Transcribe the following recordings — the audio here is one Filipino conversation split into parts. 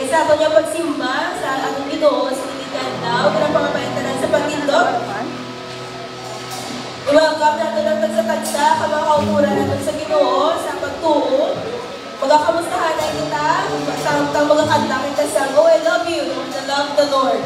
sa ato niya pagsimba sa atong Ginoo sa Pilipinas daw, kanang pangapaintanan sa pagtindog. I-welcome nato ng tagsa-tagsa, mga kauturan nato sa Ginoo, sa pagtuo. Magkakamustahan na kita, samtang magkakanta kita sa Oh, I love you, and I love the Lord.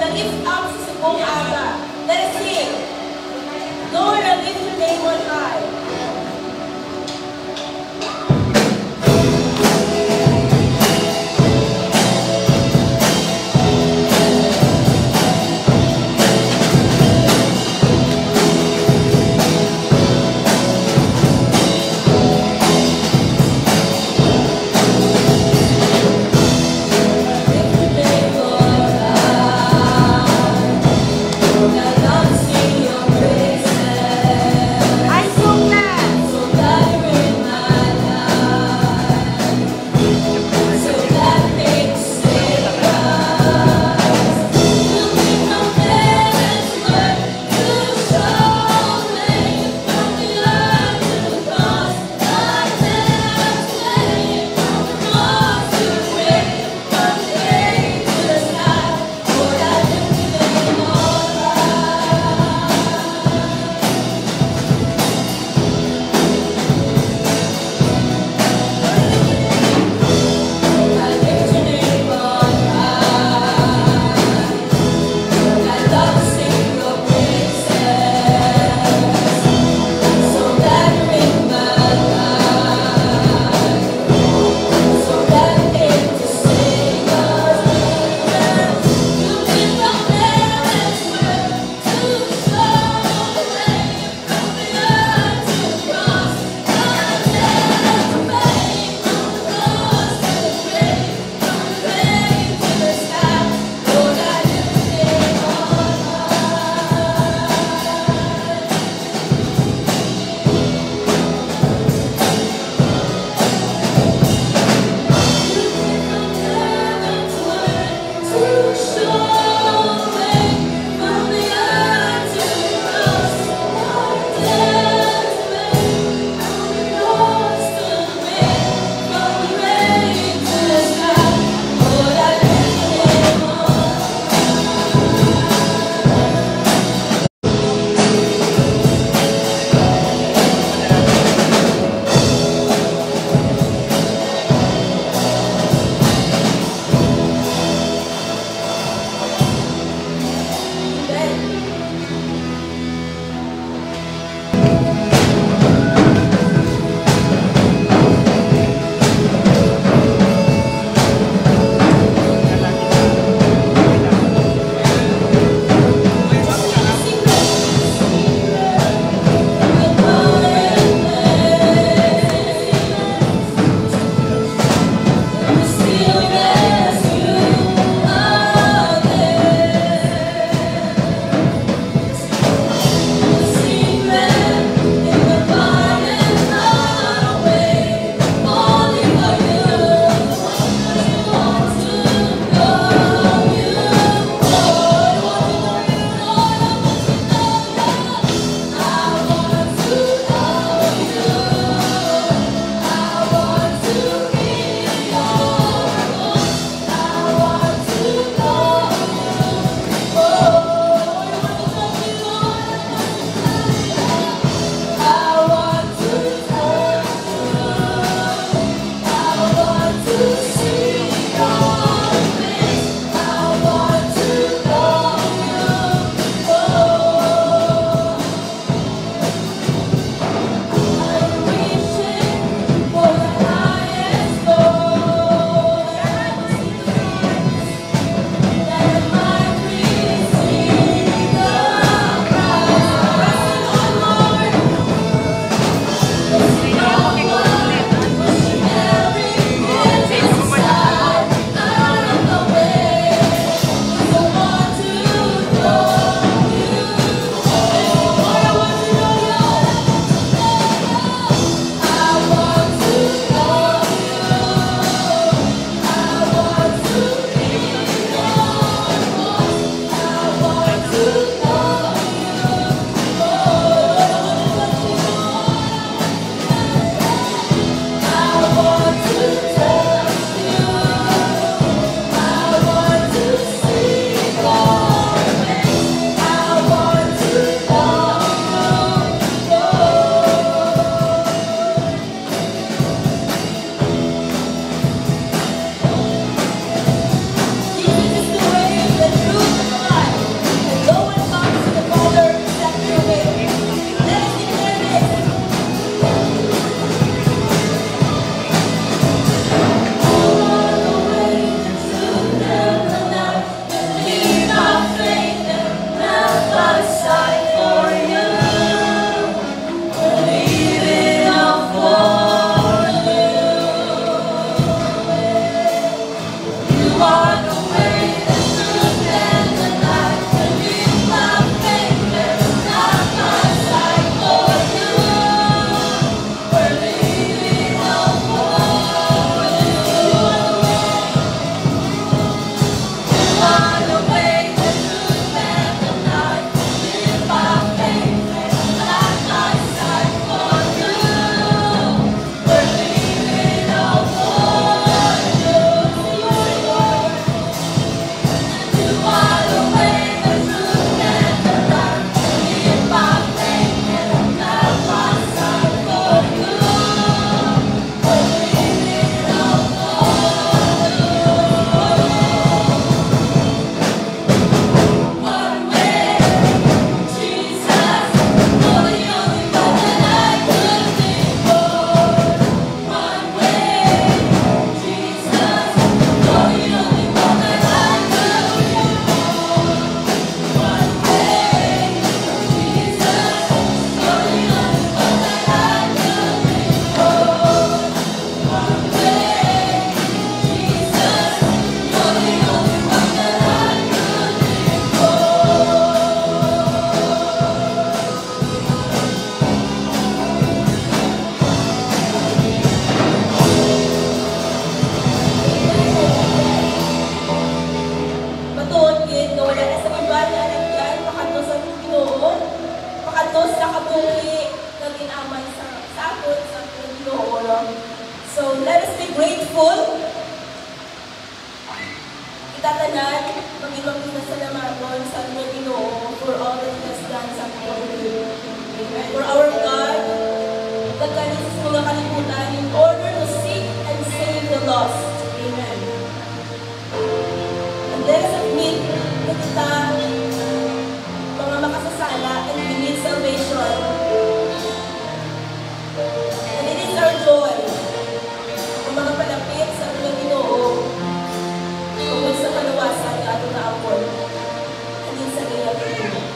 Lift up sa subong aga. Let us sing. Lord, I lift your name on high. I grateful. Itatanan, mag-ibang pinasalamaton sa ating Ginoo for all that He has done sa ating. For our God, nagkalis sa mga kalibutan in order to seek and save the lost. Amen. And let us admit na kita, mga makasasala, and we need salvation. And it is our joy ang mga palapit sa ating Ginoo tungkol sa kaluwasan ng ating naapon. And din sa iyang Ginoo.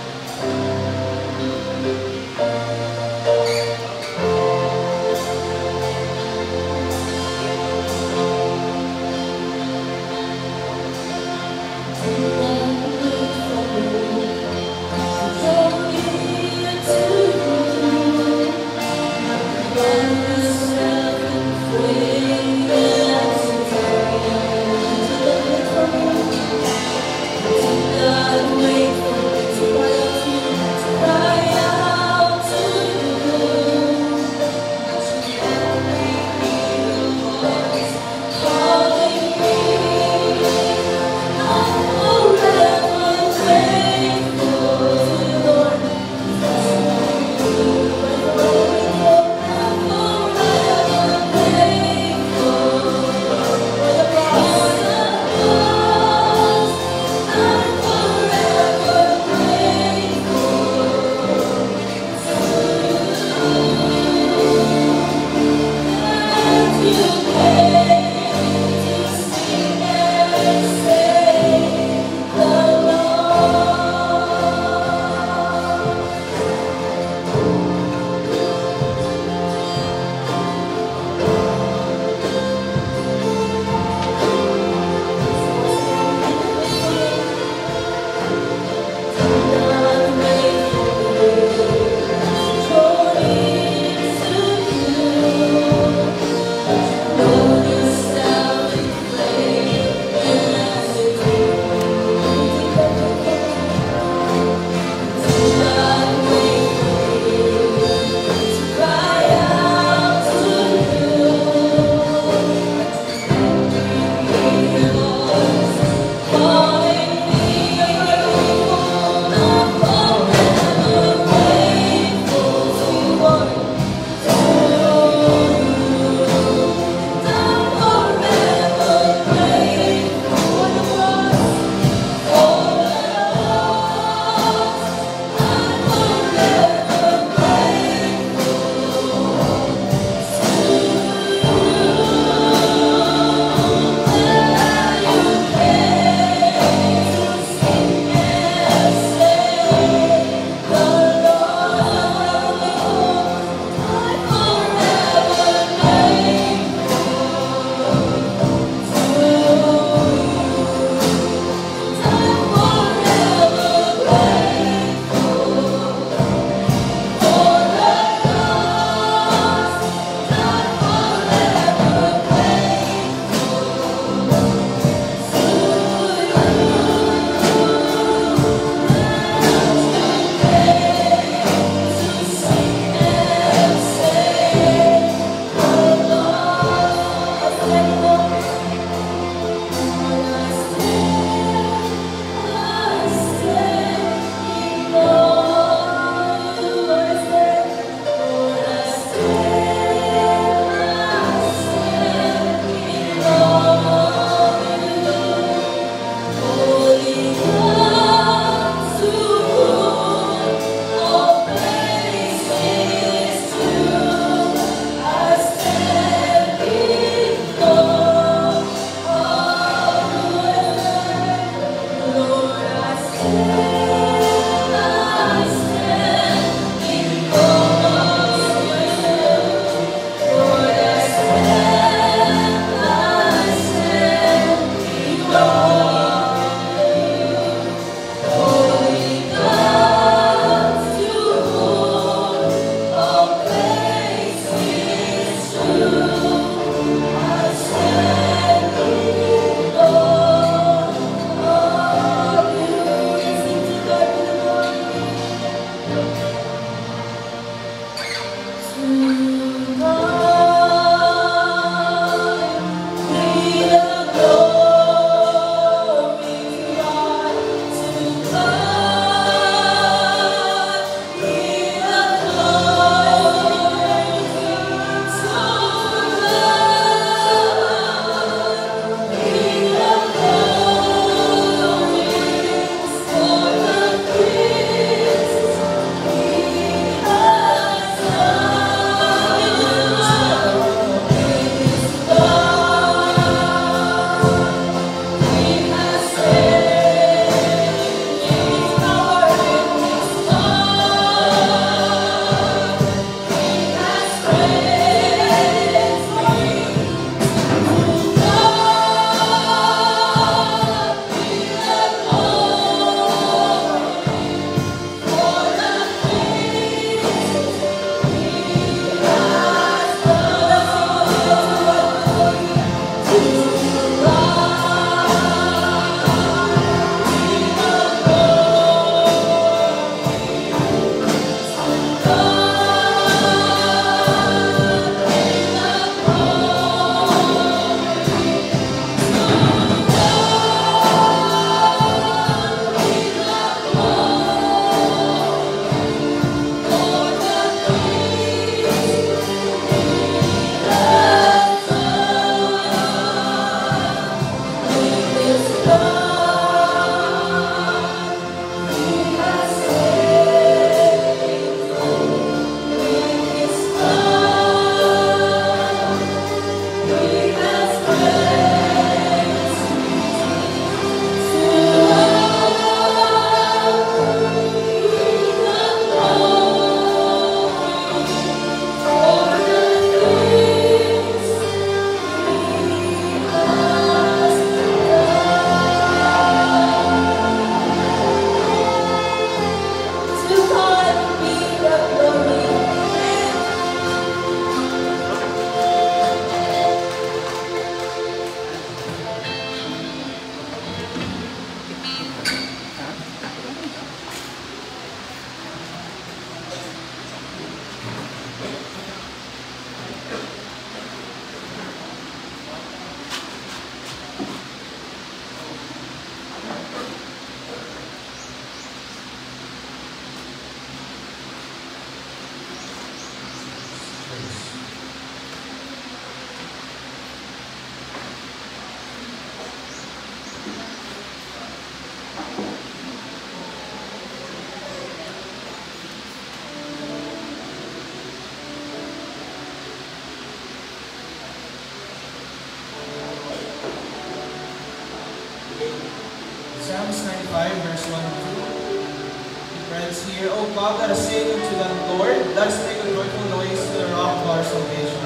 5, verse 1 to 2. It reads here, O God, let us sing unto the Lord. Let us make a joyful noise to the rock of our salvation.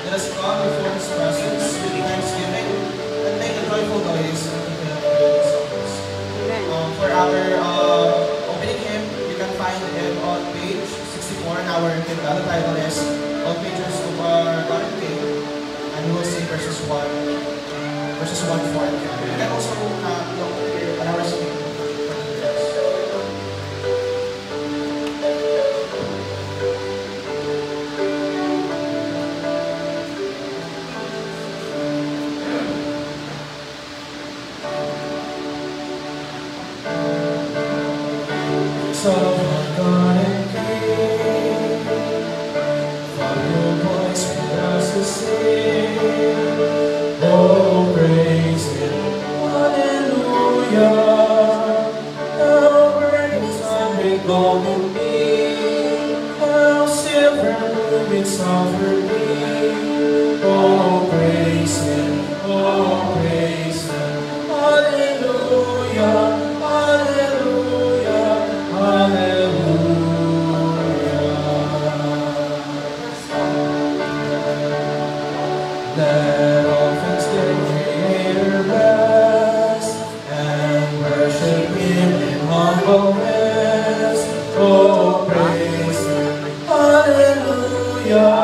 Let us come before His presence with thanksgiving and make a joyful noise unto Him with songs. For our opening hymn, you can find it on page 64, and our hymn title is All Pages of Our God and King, and we will sing verses 1 4. You can also look here on our screen. So God and King, from your voice with us to sing. Oh, praise Him, hallelujah. How burning sun may golden be, how silver moon may suffer me. Oh, praise Him, hallelujah, hallelujah, hallelujah. Let all things give Creator rest and worship Him in humbleness. Oh, praise Him, hallelujah.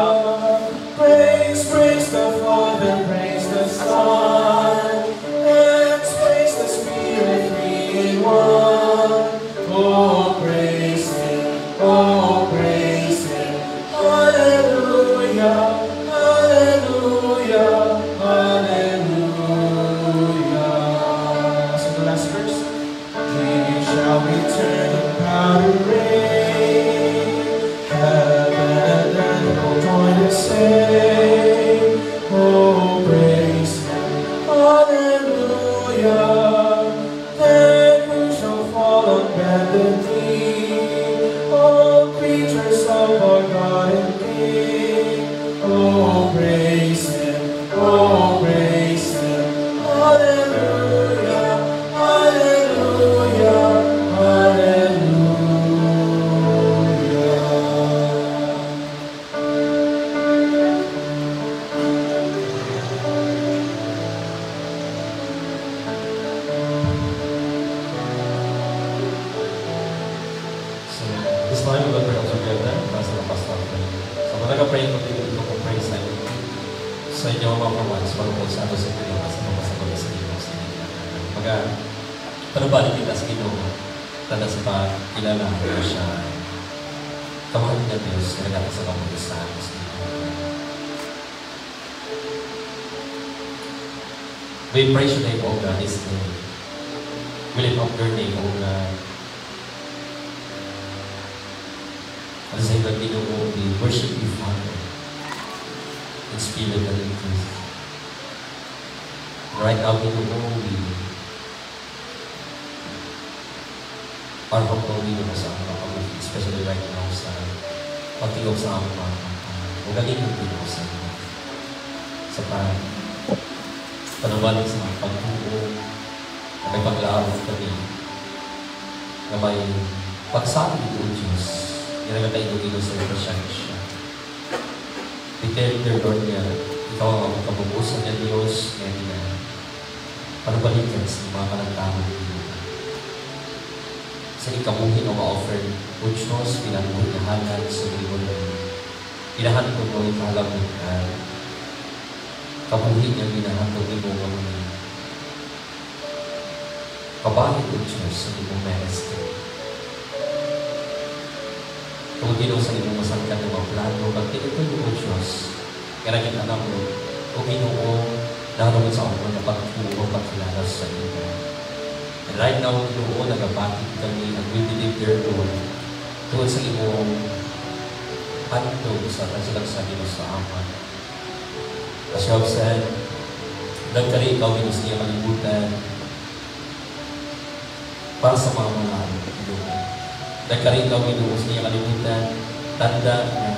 Praise, praise the Father, praise the Son, and praise the Spirit, three in one. Oh, praise Him, hallelujah. Hallelujah, hallelujah. So the last verse. We shall return in powder rain. Heaven and earth will join to sing. Oh, praise Him, hallelujah. Then who shall fall on bended knee? All creatures of our God and King. Oh, praise Him, hallelujah, hallelujah, hallelujah. So, this morning we will pray together para sa pastor. So, mag-pray ko dito kung pray sa inyo. Sa inyo mga kawan, sa mga sa ato sa Pilipinas, sa mga sabagas sa inyo sa inyo. Panubalik kita sa inyo, tanda sa pagkilala ko siya. Kamahal niya Diyos, na natin sa kamulisan sa inyo. We praise your name, O God, this day. We lift up your name, O God. At sa iba't Ginoo, we worship you, Father, in spirit and in truth. Right now, Ginoo, we are humbling mo sa aming pag-uwi, especially right now sa pagtingog sa aming mga kapatid. Huwag galing yung Ginoo sa inyo. Sa panawalin sa pagtuo, na may paglaawag kami, na may pagsabi o Diyos, ginagata ito Ginoo sa iyo siya. Declare their Lord niya, ikaw ang kabubusan niya Diyos, and panubalikan sa mga kanagtawag niyo. Sa ikamuhin o ma-offer, O Diyos, pinamuhin na hanan sa liwan mo. Pinahanto mo yung kahalabutan. Kamuhin niya pinahanto mo mo. Kabahit O Diyos sa limong maestro. Kung Ginoo sa limong masangkat ng mga plano, pagtinipin mo O Diyos, kaya kita na mo, O Ginoo, naroon sa ako na pagtuo, pagkilala sa iyo. And right now, Ginoo, nagabakit kami at we believe their Lord tungkol sa iyong handog sa kasilagsabi mo sa aman. As you have said, nagkari ikaw Ginoo sa iyong kalibutan para sa mga malalim, Ginoo. Nagkari ikaw Ginoo sa iyong kalibutan, tanda na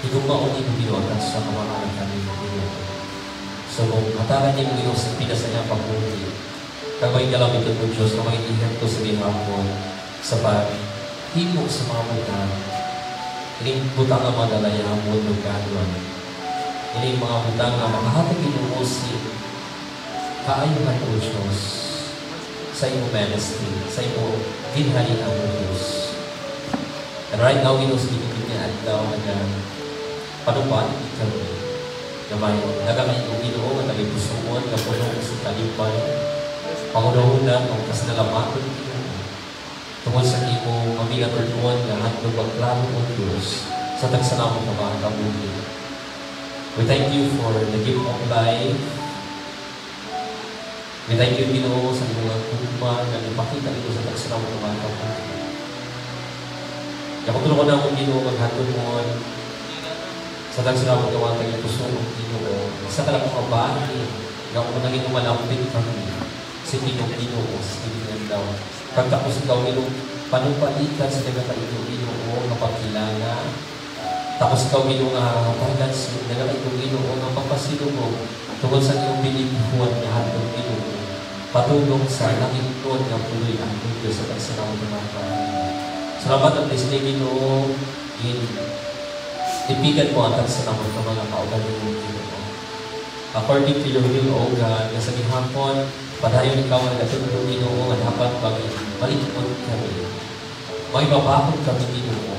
higumaon ito Ginoo sa kamakalan kami, Ginoo. So, hatalan niyo Ginoo sa pinasanyang pagbuhi. Kagawin galamit ito, Diyos, na may ihihan ko sa ginapon sa paghimo sa mga butang. Ining butang na madalayan mo ng gano'n. Ining mga butang na makahatag inuusi kaayuhan o Diyos sa iyong ministry, sa iyong ginharian o Diyos. And right now, ginusigigit niya at daw na panupan kami. Gamay, nagamay yung ginoo na nagpusuon, na puno sa talipay, pangunahunan, o kasinalamaton tungkol sa imo mamigat o tuwan na handog magplano o Diyos sa tagsanamong na mga kabuti. We thank you for the gift of life. We thank you, Ginoo, sa mga kuma na ipakita ito sa tagsanamong na mga kabuti. Kaya kung na akong Ginoo, maghandog mo sa tagsanamong na mga kabuti, Ginoo, sa talagang mabahay, na kung naging umalampin kami, sa Ginoo, sa Ginoo daw. Pagtapos ikaw, Ginoo, panupalitan sa nagkata ito, Ginoo, kapagkilala. Tapos ikaw, Ginoo, pagkans, nagkata ito, Ginoo, nga papasilo mo, tungkol sa iyong bilibuhan na hatong Ginoo. Patulong sa langit ko na puloy ang Diyos sa tagsanamong ng mga kabuti. Salamat at this day, Ginoo, ipigan mo ang tagsanamong ng mga kauban ng Ginoo. According to your will, O God, na sa gihapon, padayon ikaw ang natulong Ginoo at dapat malikod kami. Maibabakod kami, Ginoo.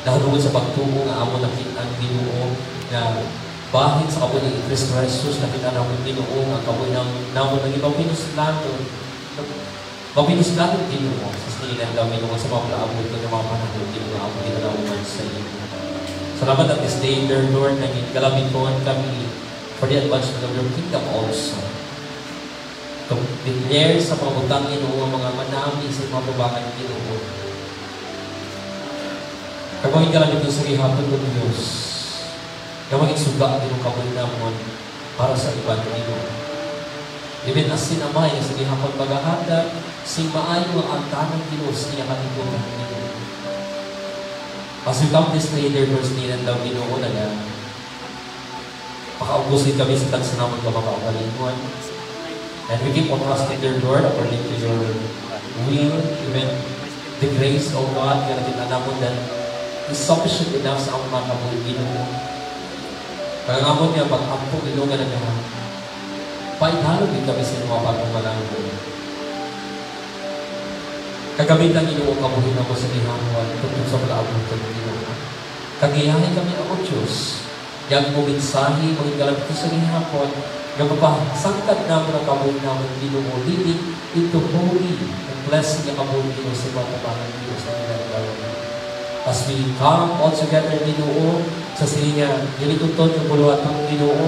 Dahil sa pagtuo nga amo nakitaan, Ginoo, na bahin sa kabuhi ng Kristo Jesus, nakitaan namin, Ginoo, nga kabuhi ng namo ng ibang pinuslado. Mapinuslado, Ginoo, sa sinilan daw, Ginoo, sa mga plaabot ng mga panahon, Ginoo, amo ginalaman sa iyo. Salamat at this day, dear Lord, na galamiton kami for the advancement of your kingdom also. Declare sa mga butang Ginoo, mga manami sa mga babakan Ginoo. Kagawin ka lang ito sa ihapon ng Diyos. Kagawin suga ang ginong kabuhin namon para sa iba ng Ginoo. Even as sinamay sa ihapon paghahatag, sing maayo ang tanang Ginoo sa iya katibutan Ginoo. As we come this day, dear Lord, nilan daw Ginoo na pakaubusin kami sa tagsanamon ka makaugalingon. And we keep on trusting dear Lord according to your will, even the grace of God, kaya natin alam mo that is sufficient enough sa ang mga kabuhin Ginoo. Kaya nga mo niya, pag-ampong Ginoo nga na painhalog din kami sa mga pagmamalangin. Kagamitan Ginoo kabuhin ako sa ihanguan tungkol sa palaabot ng Ginoo. Kagiyahin kami ako Diyos. Yang mo mensahe, maging galapit sa ihapon, nga mapasangkat namin ang kabuhin namin Ginoo, leading into holy and blessing ang kabuhin Ginoo sa mga tabangan Ginoo sa ginagawa. As we come all together, Ginoo, sa siya, nilituton ng buluhat ng Ginoo.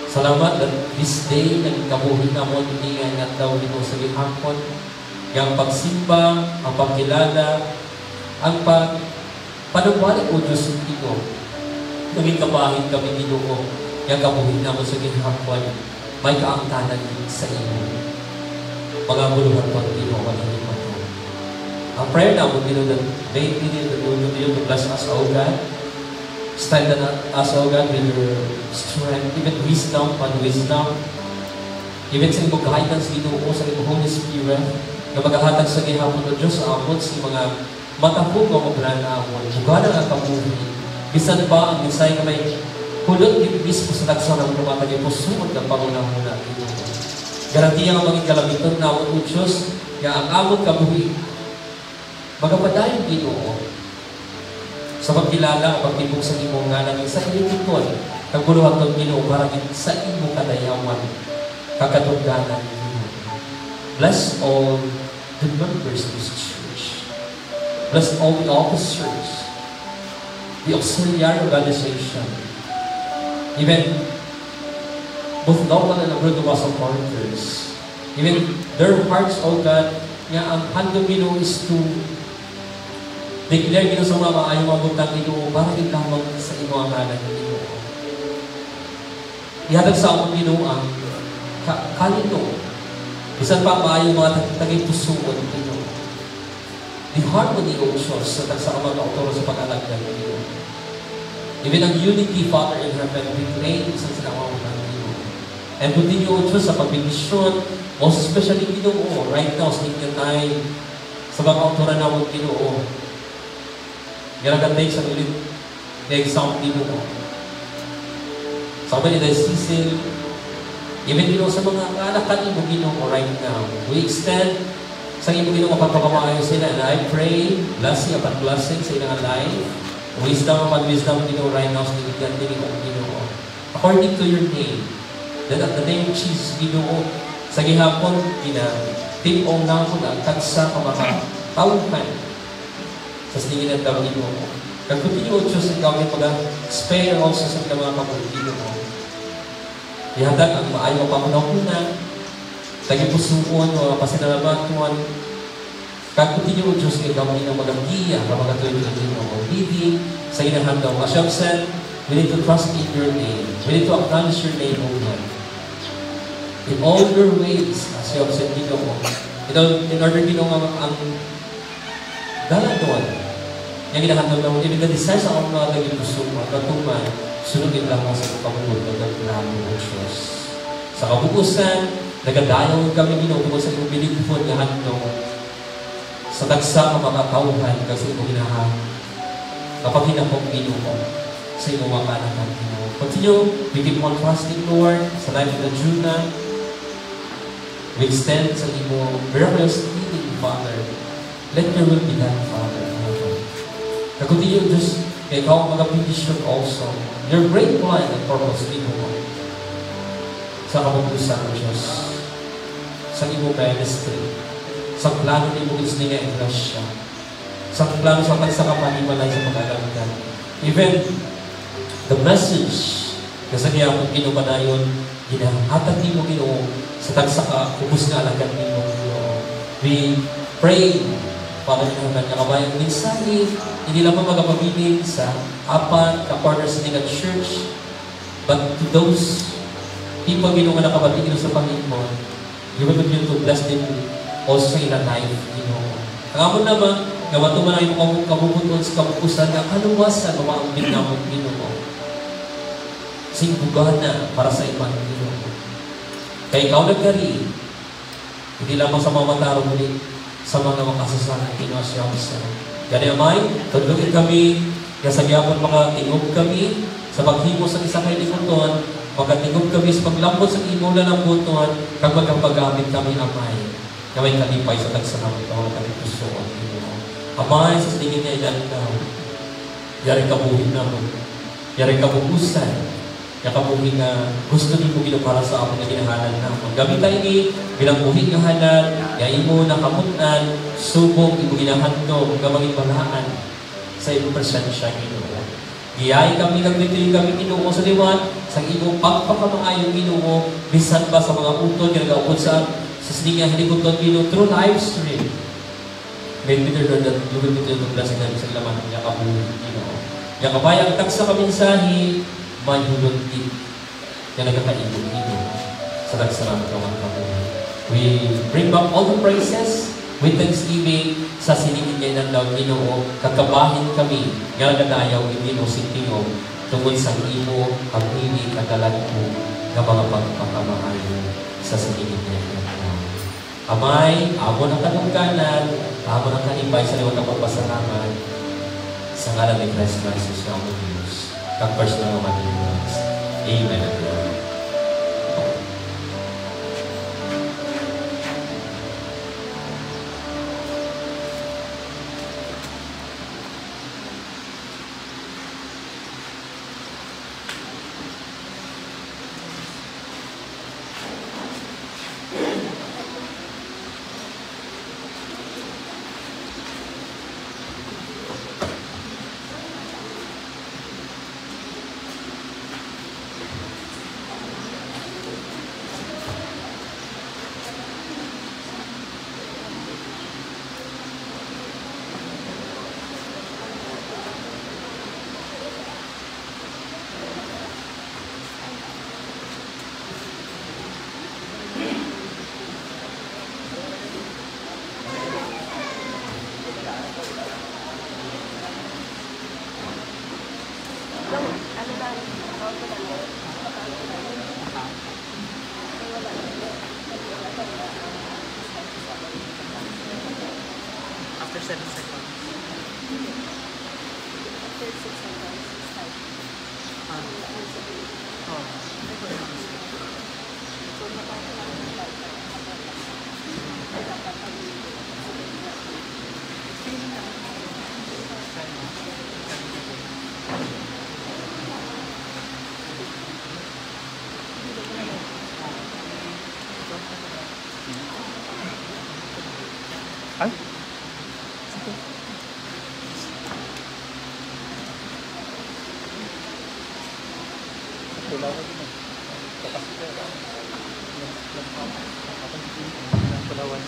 Salamat that this day, naging kabuhin namin, hiningan at daw Ginoo sa ihapon, yung pagsimba, ang pagkilala, ang panubalik o Diyos ng Ginoo. Naging kabahin kami, Ginoo, yung kabuhin namin sa ihapon, may kaangtanan sa iyo. Mga buluhat ng Ginoo, mahinig mo. Ang prayer na would be that they needed to bless us, O God. Strengthen us, O God, with your strength, even wisdom, wisdom. Even sa ibang guidance, Ginoo, sa ibang Holy Spirit, na maghahatag sa gihapon ng Diyos sa amon, sa mga matapog o maglan na amon. Buganan ang kabuhi. Bisan ba ang misay na may hulot din mismo sa tagsanang lumatagay po sumot ng pangunahon na Ginoo. Garantiya ang maging kalamiton na amon o Diyos, nga ang amon kabuhi, magapadayon Ginoo sa pagkilala, pagtibok sa imong ngalan sa ilikon, kagbuluhan ng Ginoo para sa imong kadayawan, kakatungganan Ginoo. Bless all the members of this church. Bless all the officers, the auxiliary organization, even both local and abroad supporters, even their hearts, O God, nga ang handog Ginoo is to declare Ginoo sa mga maayong mabutang Ginoo para itamag sa imo ang ngalan Ginoo. Ihatag sa among Ginoo ang kalino. Bisan pa maayong mga tagpusuon Ginoo. The harmony of Diyos sa mga kautoro sa pag-alagdan Ginoo. Even ang unity, Father in heaven, we pray sa sinamang ng Ginoo. And continue, O Diyos, sa pagbibisyon, most especially, Ginoo, right now, sa inyong time, sa mga autoran na mo, Ginoo. Garagantay sa ulit, the-exam, Ginoo. Sa kapag nila, Cecil, even, Ginoo, sa mga anak-anak mo, Ginoo, right now, we extend sa imo, Ginoo, mapagpapamayo sila. And I pray, blessing upon blessing sa ilang life, wisdom upon wisdom, Ginoo, right now, sa ilang Ginoo. According to your name, that at the name of Jesus, Ginoo, sa gihapon, tinong na ako na katsa ka mga tauhan sa sinigin ng daw, Ginoo. Kag-continue, Diyos, ikaw may pag-spare also sa mga kapatid, Ginoo. Ihatag ang maayo pamunaw-una, tagipusuon, o pasinalabatuan. Kag-continue, Diyos, ikaw may mag-agiya, kapagatuloy ng Ginoo. Leading sa inahandaw. As you have said, we need to trust in your name. We need to acknowledge your name, O Lord. In all your ways, as you have said, Ginoo. In order, Ginoo, ang dalan doon, yung ginahandog na mo, ibig na desire sa akong mga naging mo, katuman, sunugin lang mo sa pagkakulog ng naglaman ng Diyos. Sa kabukusan, nagadayaw kami, Ginoo, tungkol sa iyong bilingfon na handog, sa tagsa ng mga kauhan, kasi ito ginahang, kapag hinakong, Ginoo, sa iyong mga anak, Ginoo. Continue, we keep on fasting, Lord, sa life of the Juna. We extend sa imo miraculous healing, Father. Let your will be done, Father. Continue, Diyos, kay ikaw ang mag-petition also. Your great plan and purpose, Ginoo. Sa kabubusan, Diyos. Sa imo ministry. Sa plano ni mo gusto niya ang grasya. Sa plano sa kapanhimalay sa pag-alagdan. Even the message na sa niya kung kinupadayon, ginahatag ni mo, Ginoo, sa tagsaka, kubus na alagad ni mo, Ginoo. We pray, Father, na kabayan, minsan hindi lamang magpabiling sa apat na corners ng church, but to those people, Ginoo, na nakabatigin sa Panginoon, you will continue to bless them also sa ilang life, Ginoo. Ang amon naman, gawato man ang iyong kabubuton sa kabukusan, ang kaluwasan, mamaambing naman, Ginoo. Singbugana para sa iman, Ginoo. Kaya ikaw nagkari, hindi lamang sa mga mataro muli, sa mga makasasanang Ginoo siya. Gani amay, tudlugin kami, kasagyapon mga tingog kami, sa paghimo sa isa kay likuton, magatingog kami sa paglambot sa imo na ng buton, kag magkapagamit kami amay, na may kalipay sa tagsanamit o kalipusoon, Ginoo. Amay, sa sinigin niya ilan daw, yari kabuhin na mo, yari kabubusan, nakabuhi nga gusto ni mo Ginoo para sa among ginahanan na. Gamit tayo ni bilang buhi nga hanan, yain mo nakamutan, subok imo ginahandog, gamangin balaan sa imong presensya, Ginoo. Giyay kami nagditoy kami, Ginoo, sa liwan, sa imong pagpapamaayong, Ginoo, bisan pa sa mga utod ginagaupod sa sininga hilikuton, Ginoo, through live stream. May Peter Lord that you will be to blessing namin sa laman ng yakabuhi, Ginoo. Yakabayang tagsa kaminsahi, may huluntin na nagkakaibog ito sa nagsarang kawan kabuhay. We bring back all the praises with thanksgiving sa sinigin niya ng daw, Ginoo, kakabahin kami, galagadayaw, Ginoo, sintingog, tungkol sa imo, pag-ibig, kadalag mo, na mga pagpakamahal sa sinigin niya ng daw. Amay, amo ng kanungkanan, amo ng kanibay sa liwag ng pagpasalamat, sa ngalan ni Christ Jesus na ang Diyos. Kag-personal naman ni Diyos. Amen and Lord. After 7 seconds. Ay? Pulawan din. Pulawan.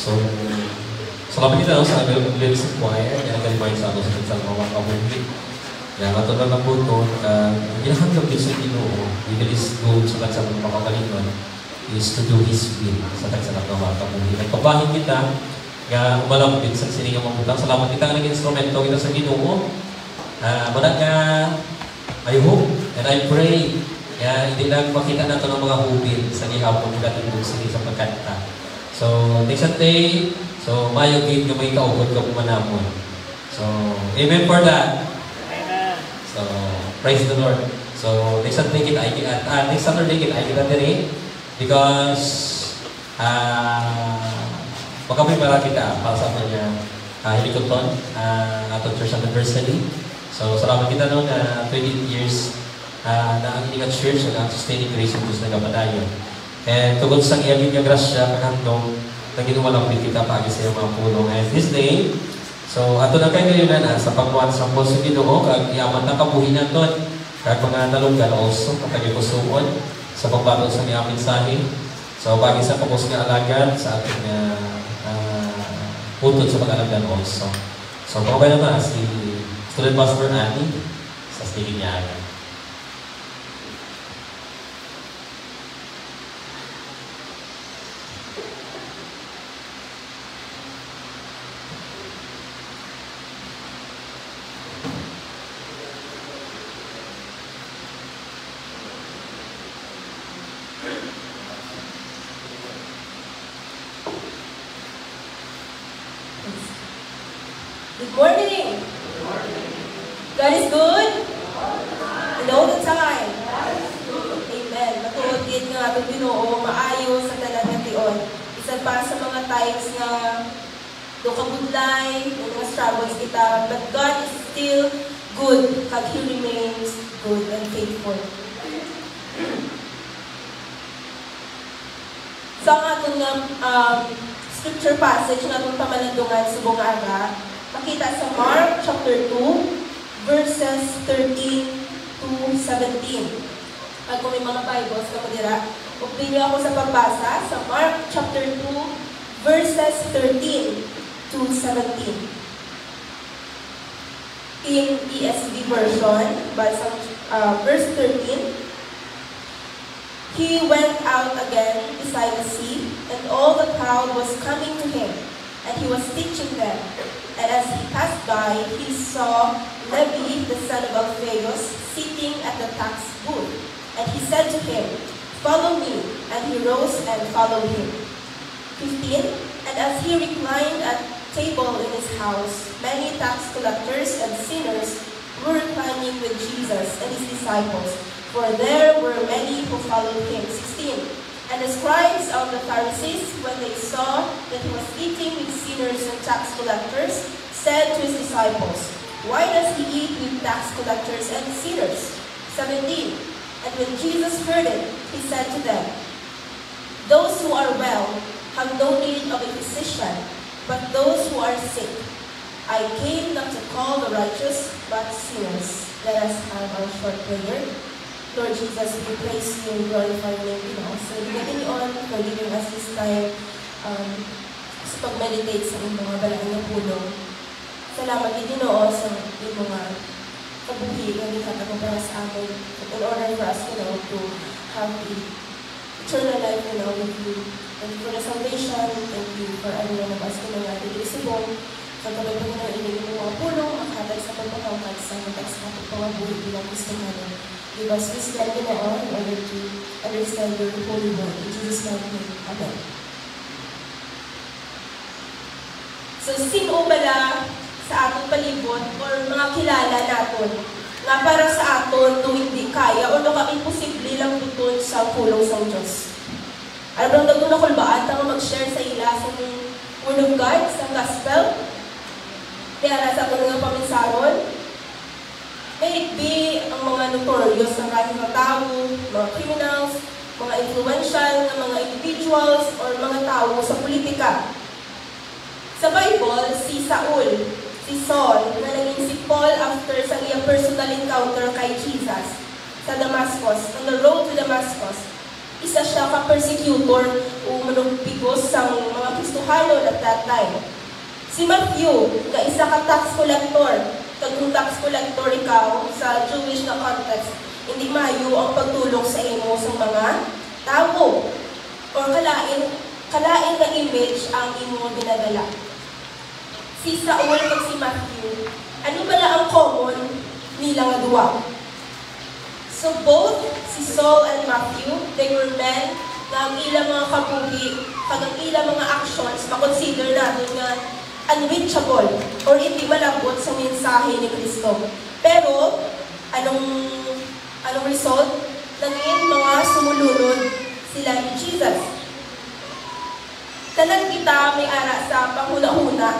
So, salamat kita sa lyrics of choir, yang akan main sa atos sa mga kabuhi. Yang ato na nabuton, ginahanggap din sa Ginoo, ibilis doon sa kansang mga kakalingon, is to do His will sa kansang mga kabuhi. Nagpabahin kita, nga umalapit sa siningang mabutang. Salamat kita ng instrumento kita sa Ginoo, Muna nga, I hope and I pray hindi lang makita nato ng mga hubin sa gihapon ng gatindog sa pagkanta. So, next day, so mayo gid nga may kaugod ka manamon. So, amen for that. Amen. So, praise the Lord. So, next Saturday kita ay diri because magkaprepara kita para sa kanya hilikoton atong church anniversary. So, salamat kita noon na 28 years na ang iningat church at ang sustaining grace ng Diyos na kapadayon. And tugod sa iyang nga grasya, kakantong naginumalapit kita paagi sa iyong mga pulong. And this day, so ato na kayo ngayon sa pagbuwan sa Pulso Ginoo, kag iaman na kabuhin naton, kag mga talunggan also, kapag ikusuon sa pagbatod sa iyang mensahe. So, pagi sa kapos nga alagad sa ating putod sa pag-alagdan also. So, pagkabay naman si Student Pastor Annie sa stiging niya agad. Good morning. God is good? And all the time. Amen. Matuod din nga itong Ginoo, maayo sa tanan nga tion. Isa pa sa mga times nga kabudlay, mga struggles kita, but God is still good, kag He remains good and faithful. So ang atong scripture passage na itong pamalandungan sa buong araw, makita sa Mark chapter 2, verses 13 to 17. Pag kung may mga Bibles na madira, upin niyo ako sa pagbasa sa Mark chapter 2, verses 13 to 17. In ESV version, basa verse 13, He went out again beside the sea, and all the crowd was coming to him, and he was teaching them. And as he passed by, he saw Levi, the son of Alphaeus, sitting at the tax booth. And he said to him, "Follow me." And he rose and followed him. 15. And as he reclined at table in his house, many tax collectors and sinners were reclining with Jesus and his disciples, for there were many who followed him. 16. And the scribes of the Pharisees, when they saw that he was eating with sinners and tax collectors, said to his disciples, "Why does he eat with tax collectors and sinners?" 17. And when Jesus heard it, he said to them, "Those who are well have no need of a physician, but those who are sick. I came not to call the righteous, but sinners." Let us have our short prayer. Lord Jesus, we praise you and glorify your name, So, continue on for giving us this time sa pag-meditate sa iyong mga balaan ng pulong. Salamat din, Ginoo, sa iyong mga kabuhi na lihat ako para sa amin. In order for us, to have the eternal life, with you. Thank you for the salvation. Thank you for everyone of us, na nag-iisibong. Pagkabay po na iligin ng mga pulong, makahatag sa pagpapangkat sa matas na pagpapabuhi bilang gusto namin. Give us wisdom, Ginoo, in order to understand your holy word. In Jesus' name, Amen. So, sino bala sa atong palibot or mga kilala naton nga para sa aton to hindi kaya o no kami posible lang tutun sa pulong sa Diyos? Alam bang na kulbaan tanga mag-share sa ila sa Word of God, sa Gospel? Kaya nasa ako nga paminsaron, may it be ang mga notorious na kahit mga tao, mga criminals, mga influential na mga individuals, or mga tao sa politika. Sa Bible, si Saul, na naging si Paul after sa iyang personal encounter kay Jesus sa Damascus, on the road to Damascus, isa siya ka-persecutor o manugpigos sa mga Kristohano at that time. Si Matthew, na isa ka tax collector, kung tax collector ikaw sa Jewish na context, hindi mayo ang pagtulong sa imo sa mga tao. Or kalain na image ang imo ginadala. Si Saul at si Matthew, ano ba ang common nila nga duwa. So both si Saul and Matthew, they were men na ang ilang mga kabuhi, kag ang ilang mga actions, makonsider natin nga unreachable or hindi malabot sa mensahe ni Kristo. Pero, anong result? Naging mga sumulunod sila ni Jesus. Tanan kita may ara sa panghuna-huna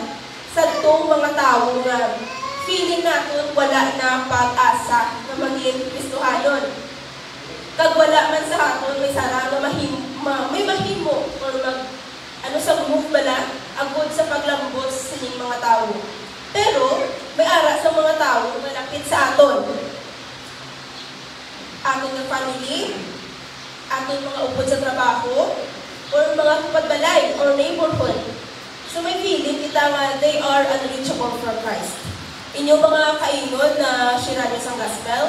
sa itong mga tao nga feeling natin wala na pag-asa na maging Kristohanon. Kag wala man sa aton may sara nga may mahimo or sa move bala agod sa paglambot sa ining mga tao. Pero may ara sa mga tao nga lapit sa aton. Aton nga family, aton mga upod sa trabaho, or mga kapadbalay or neighborhood. So may feeling kita nga they are unreachable for Christ. Inyong mga kaingon na share nyo sa gospel.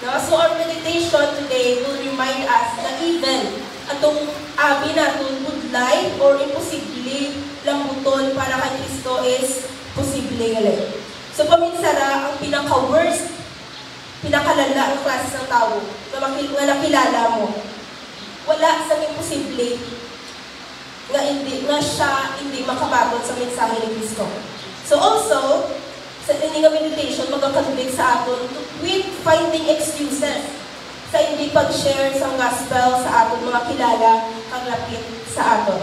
No? So our meditation today will remind us na even atong abi natin budlay or imposible lambuton para kay Kristo is posible gali. So paminsara ang pinaka-worst, pinakalala ang klase ng tao na nakilala mo. Wala sa imposible nga siya hindi makabagon sa mensahe ni Kristo. So also, sa ining meditation, magkakatubig sa aton to quit finding excuses sa hindi pag-share sa gospel sa aton mga kilala kang lapit sa aton.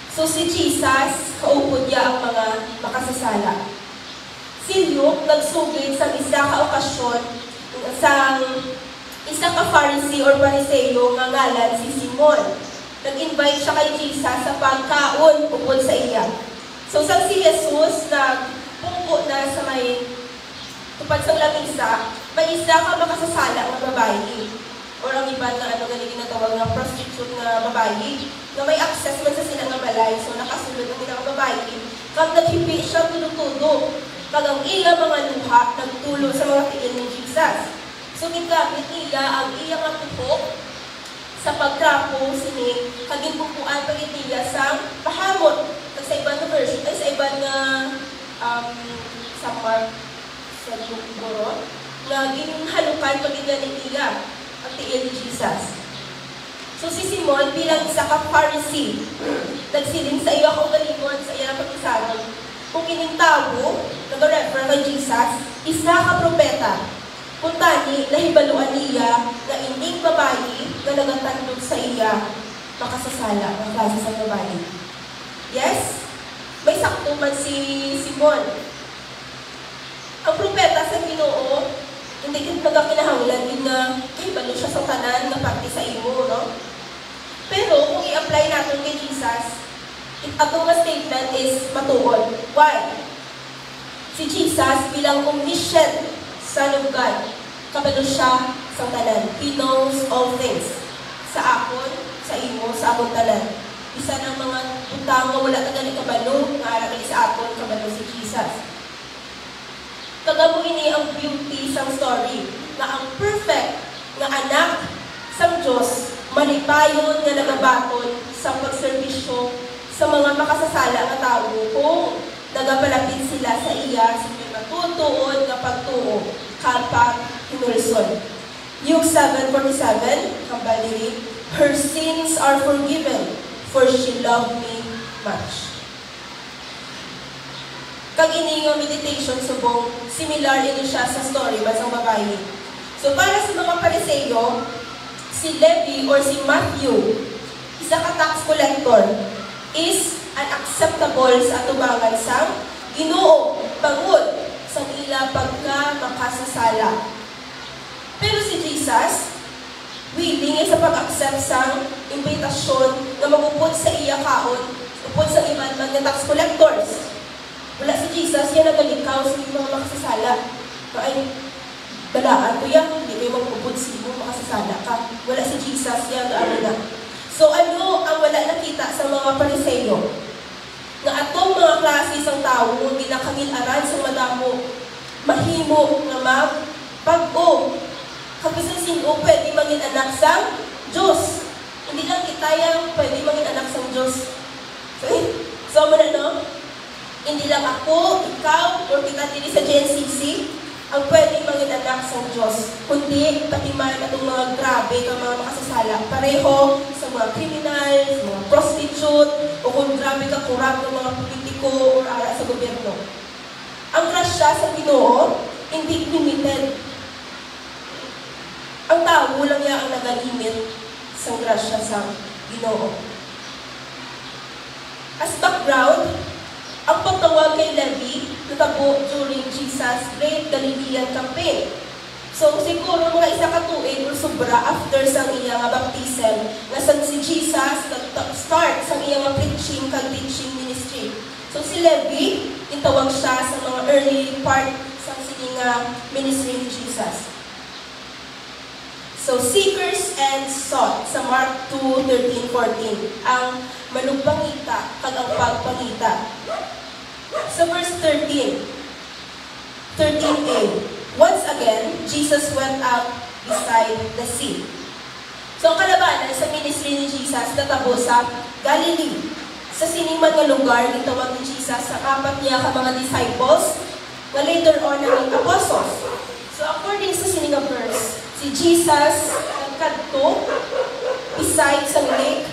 So si Jesus, kaupod niya ang mga makasasala. Si Luke nagsugid sa isa ka okasyon sa isa ka Pharisee or Pariseo nga ngalan si Simon. Nag-invite siya kay Jesus sa pagkaon upod sa iya. So sa si Jesus nagpungko na sa may tupad sa lamisa, may isa ka makasasala ng babae. Or ang iba na galing ginatawag na prostitute na babae, na may access man sa sila nga balay, so nakasulod ang ilang babae. Kag naghipi siya tulo-tulo, kag ang iya mga luha, nagtulo sa mga tingin ni Jesus. So gigamit niya ang iya nga tuhok sa pagtrapo sini, kaging bukuan pagitiya sa pahamot. Sa ibang version, ay sa ibang sa Mark, sa Lugoro, na ginhalukan pagitiya ni iya ang tiil ni Jesus. So si Simon bilang isa ka Pharisee, nagsiling sa iya kung galingon sa iya pagkisaron. Kung kining tao, nag-refer kay Jesus, isa ka propeta. Kung tani, nahibaluan niya na ining babae na nagatandog sa iya, makasasala ang klase sa babae. Yes? May sakto man si Simon. Ang propeta sa Ginoo, hindi nagkakinahanglan din na hibalo siya sa tanan na parte sa imo, no? Pero kung i-apply natin kay Jesus, atong statement is matuod. Why? Si Jesus bilang omniscient Son of God, kabalo siya sa tanan. He knows all things. Sa akon, sa imo, sa akon tanan. Isa ng mga utang nga wala na gani kabalo, nga aral sa akon, kabalo si Jesus. Kagamo ini ang beauty sa story, na ang perfect nga anak sa Diyos, malipayon nga nagabaton sa pagserbisyo sa mga makasasala nga tao kung nagapalapit sila sa iya sa may matutuon nga pagtuo kapag hinulson. Luke 7:47, kambaliri, her sins are forgiven, for she loved me much. Kag ini nga meditation subong, similar ini siya sa story ba sa babae. So para sa mga Pariseo, si Levi or si Matthew, isa ka tax collector, is unacceptable sa atubangan sa Ginoo bangod sa ila pagka makasasala. Pero si Jesus, willing sa pag-accept sa imbitasyon na magupod sa iya kaon, upod sa iban man nga tax collectors. Wala si Jesus, yan nagalikaw sa mga makasasala. Ay, balaan ko yan, hindi kayo magupod sa iyo, makasasala ka. Wala si Jesus, yan gaano na. So ano ang wala nakita sa mga Pariseo? Nga atong mga klase sang tao hindi nakangilaran sa madamo, mahimo nga magpag-o. Kapisan sino pwede maging anak sa Diyos. Hindi lang kita yung pwede maging anak sa Diyos. So mo na no? Hindi hindi lang ako, ikaw, or kita dili sa GNCC, ang pwedeng manginganak sa Diyos, kundi pati man itong mga grabe ka mga makasasala, pareho sa mga kriminal, sa mga prostitute, o kung grabe ka kurap ng mga politiko o ara sa gobyerno. Ang grasya sa Ginoo, hindi limited. Ang tao lang niya ang nagalimit sa grasya sa Ginoo. As background, ang pagtawag kay Levi natabo during Jesus' Great Galilean Campaign. So siguro mga isa ka tuig o sobra after sa iyang baptism nga si Jesus start sa iyang preaching kag teaching ministry. So si Levi itawag siya sa mga early part sa sining ministry ni Jesus. So seekers and sought sa Mark 2:13-14 ang manugbangita kag ang pagpangita. Sa verse 13a, once again, Jesus went out beside the sea. So ang kalabanan sa ministry ni Jesus natabo sa Galilee. Sa siniman nga lugar, gitawag ni Jesus sa apat niya ka mga disciples na later on ang apostles. So according sa sining nga verse, si Jesus nagkadto beside sa lake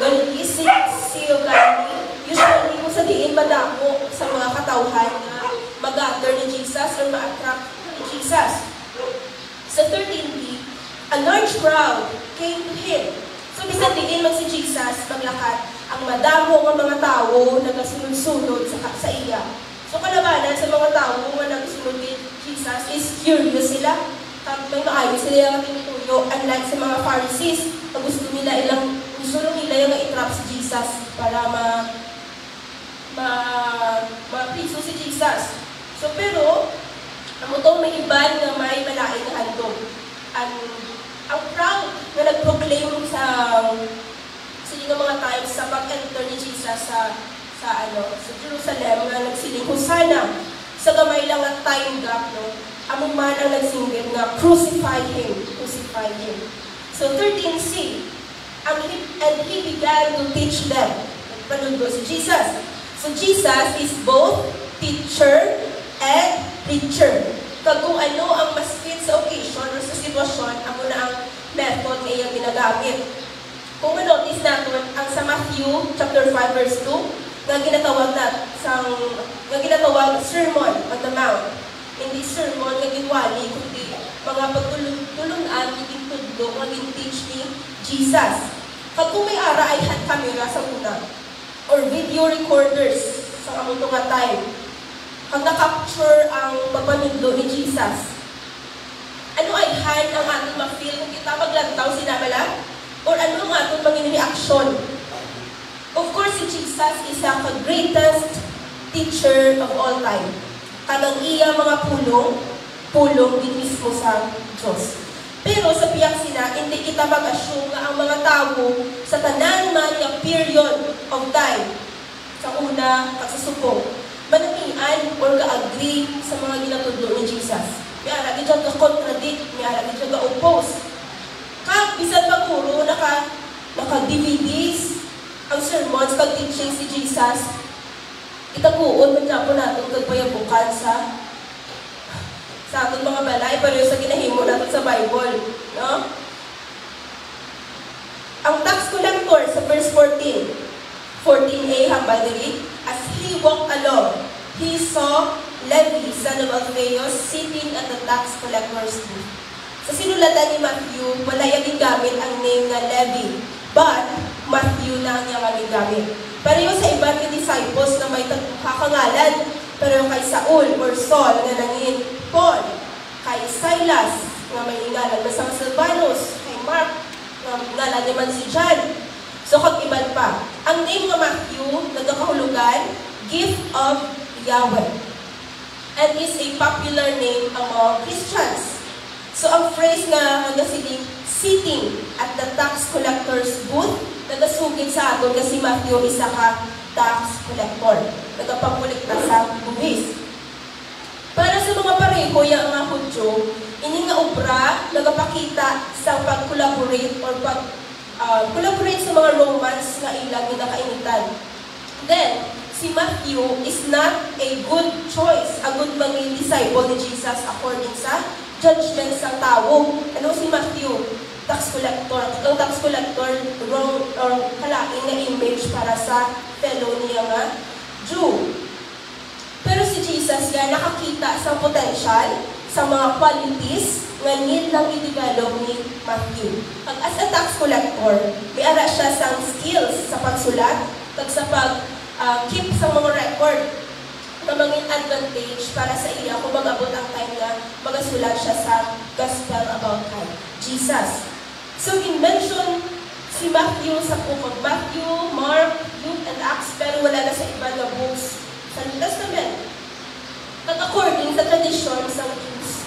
Galilee, Sea of Galilee. Usually, kung sa diin madamo sa mga katawhan na mag-gather ni Jesus or ma-attract ni Jesus. Sa 13b, a large crowd came to him. So, bisa diin man si Jesus maglakad, ang madamo ng mga tao nagasunod-sunod sa iya. So, kalabanan sa mga tao nga nagasunod ni Jesus is curious sila. May maayos sila yung tinutuyo. Unlike sa mga Pharisees, gusto nila yung i-trap si Jesus para ma-piso si Jesus. So, pero, ang utong may iban na may malaing na handog. Ang crowd na nag-proclaim sa mga times sa pag-enter ni Jesus sa Jerusalem na nagsiling, Hosanna, sa gamay lang at time gap, no? Among man ang nagsinggit na crucify him. So 13c, and he began to teach them. Panundo si Jesus. So Jesus is both teacher and preacher. Kag kung ano ang mas fit sa occasion o sa sitwasyon, amo na ang method na iyang ginagamit. Kung ma-notice natin, ang sa Matthew chapter 5 verse 2, nga ginatawag Sermon on the Mount. Hindi sermon nga ginwali, kundi mga pagtulungan, naging tudlo, naging teach ni Jesus. Kag kung may ara ay hand camera sa una, or video recorders sa amuto nga time, kag na-capture ang pagpanundo ni Jesus, ano ay hand ang ating ma-feel kung kita maglantaw sinamala? Or ano ang ating maging reaction? Of course, si Jesus is the greatest teacher of all time. Kanang iya mga pulong din mismo sa Diyos. Pero sa piyak sila, hindi kita mag-assume nga ang mga tao sa tanan man nga period of time, sa una, pagsasupong, manamian or ka-agree sa mga ginatudlo ni Jesus. May ara gid siya ka-contradict, may ara gid siya ka-oppose. Kag bisan paguro naka-DVDs ang sermons kag teaching si Jesus. Itaguon man po natin kagpayabukan sa ating mga balay, pero sa ginahimo natin sa Bible. No? Ang tax collector sa verse 14a hambal diri, as he walked along, he saw Levi, son of Alphaeus, sitting at the tax collector's booth. Sa sinulatan ni Matthew, wala yung gamit ang name na Levi, but Matthew na ang yung gamit. Pero sa ibang disciples na may kakangalan, pero kay Saul or Saul na nangin Paul, kay Silas na may ngalan na sa Silvanus, kay Mark na ngalan naman si John. So kag iban pa, ang name ng Matthew nagkakahulugan, gift of Yahweh, and is a popular name among Christians. So ang phrase nga nagasiling sitting at the tax collector's booth, nagasugid sa aton kasi Matthew isa ka tax collector. Nagapangkulikta sa buwis. Para sa mga pareho, yung mga Hudyo, ini nga obra nagapakita sa pag-collaborate or pag-collaborate sa mga Romans na ilang ginakainitan. Then, si Matthew is not a good choice, a good maging disciple ni Jesus according sa judgment sa tao. Ano si Matthew? Tax collector. Ang tax collector, wrong or kalaing na image para sa fellow niya nga Jew. Pero si Jesus nga nakakita sa potential, sa mga qualities nga need lang i-develop ni Matthew. Pag as a tax collector, may ara siya sa skills sa pagsulat, kag sa pag-keep sa mga record na mangin advantage para sa iya kung mag-abot ang time na magasulat siya sa gospel about Jesus. So, in-mention si Matthew sa book of Matthew, Mark, Luke, and Acts, pero wala na sa iba na books sa New Testament. At according sa tradition sa Jews,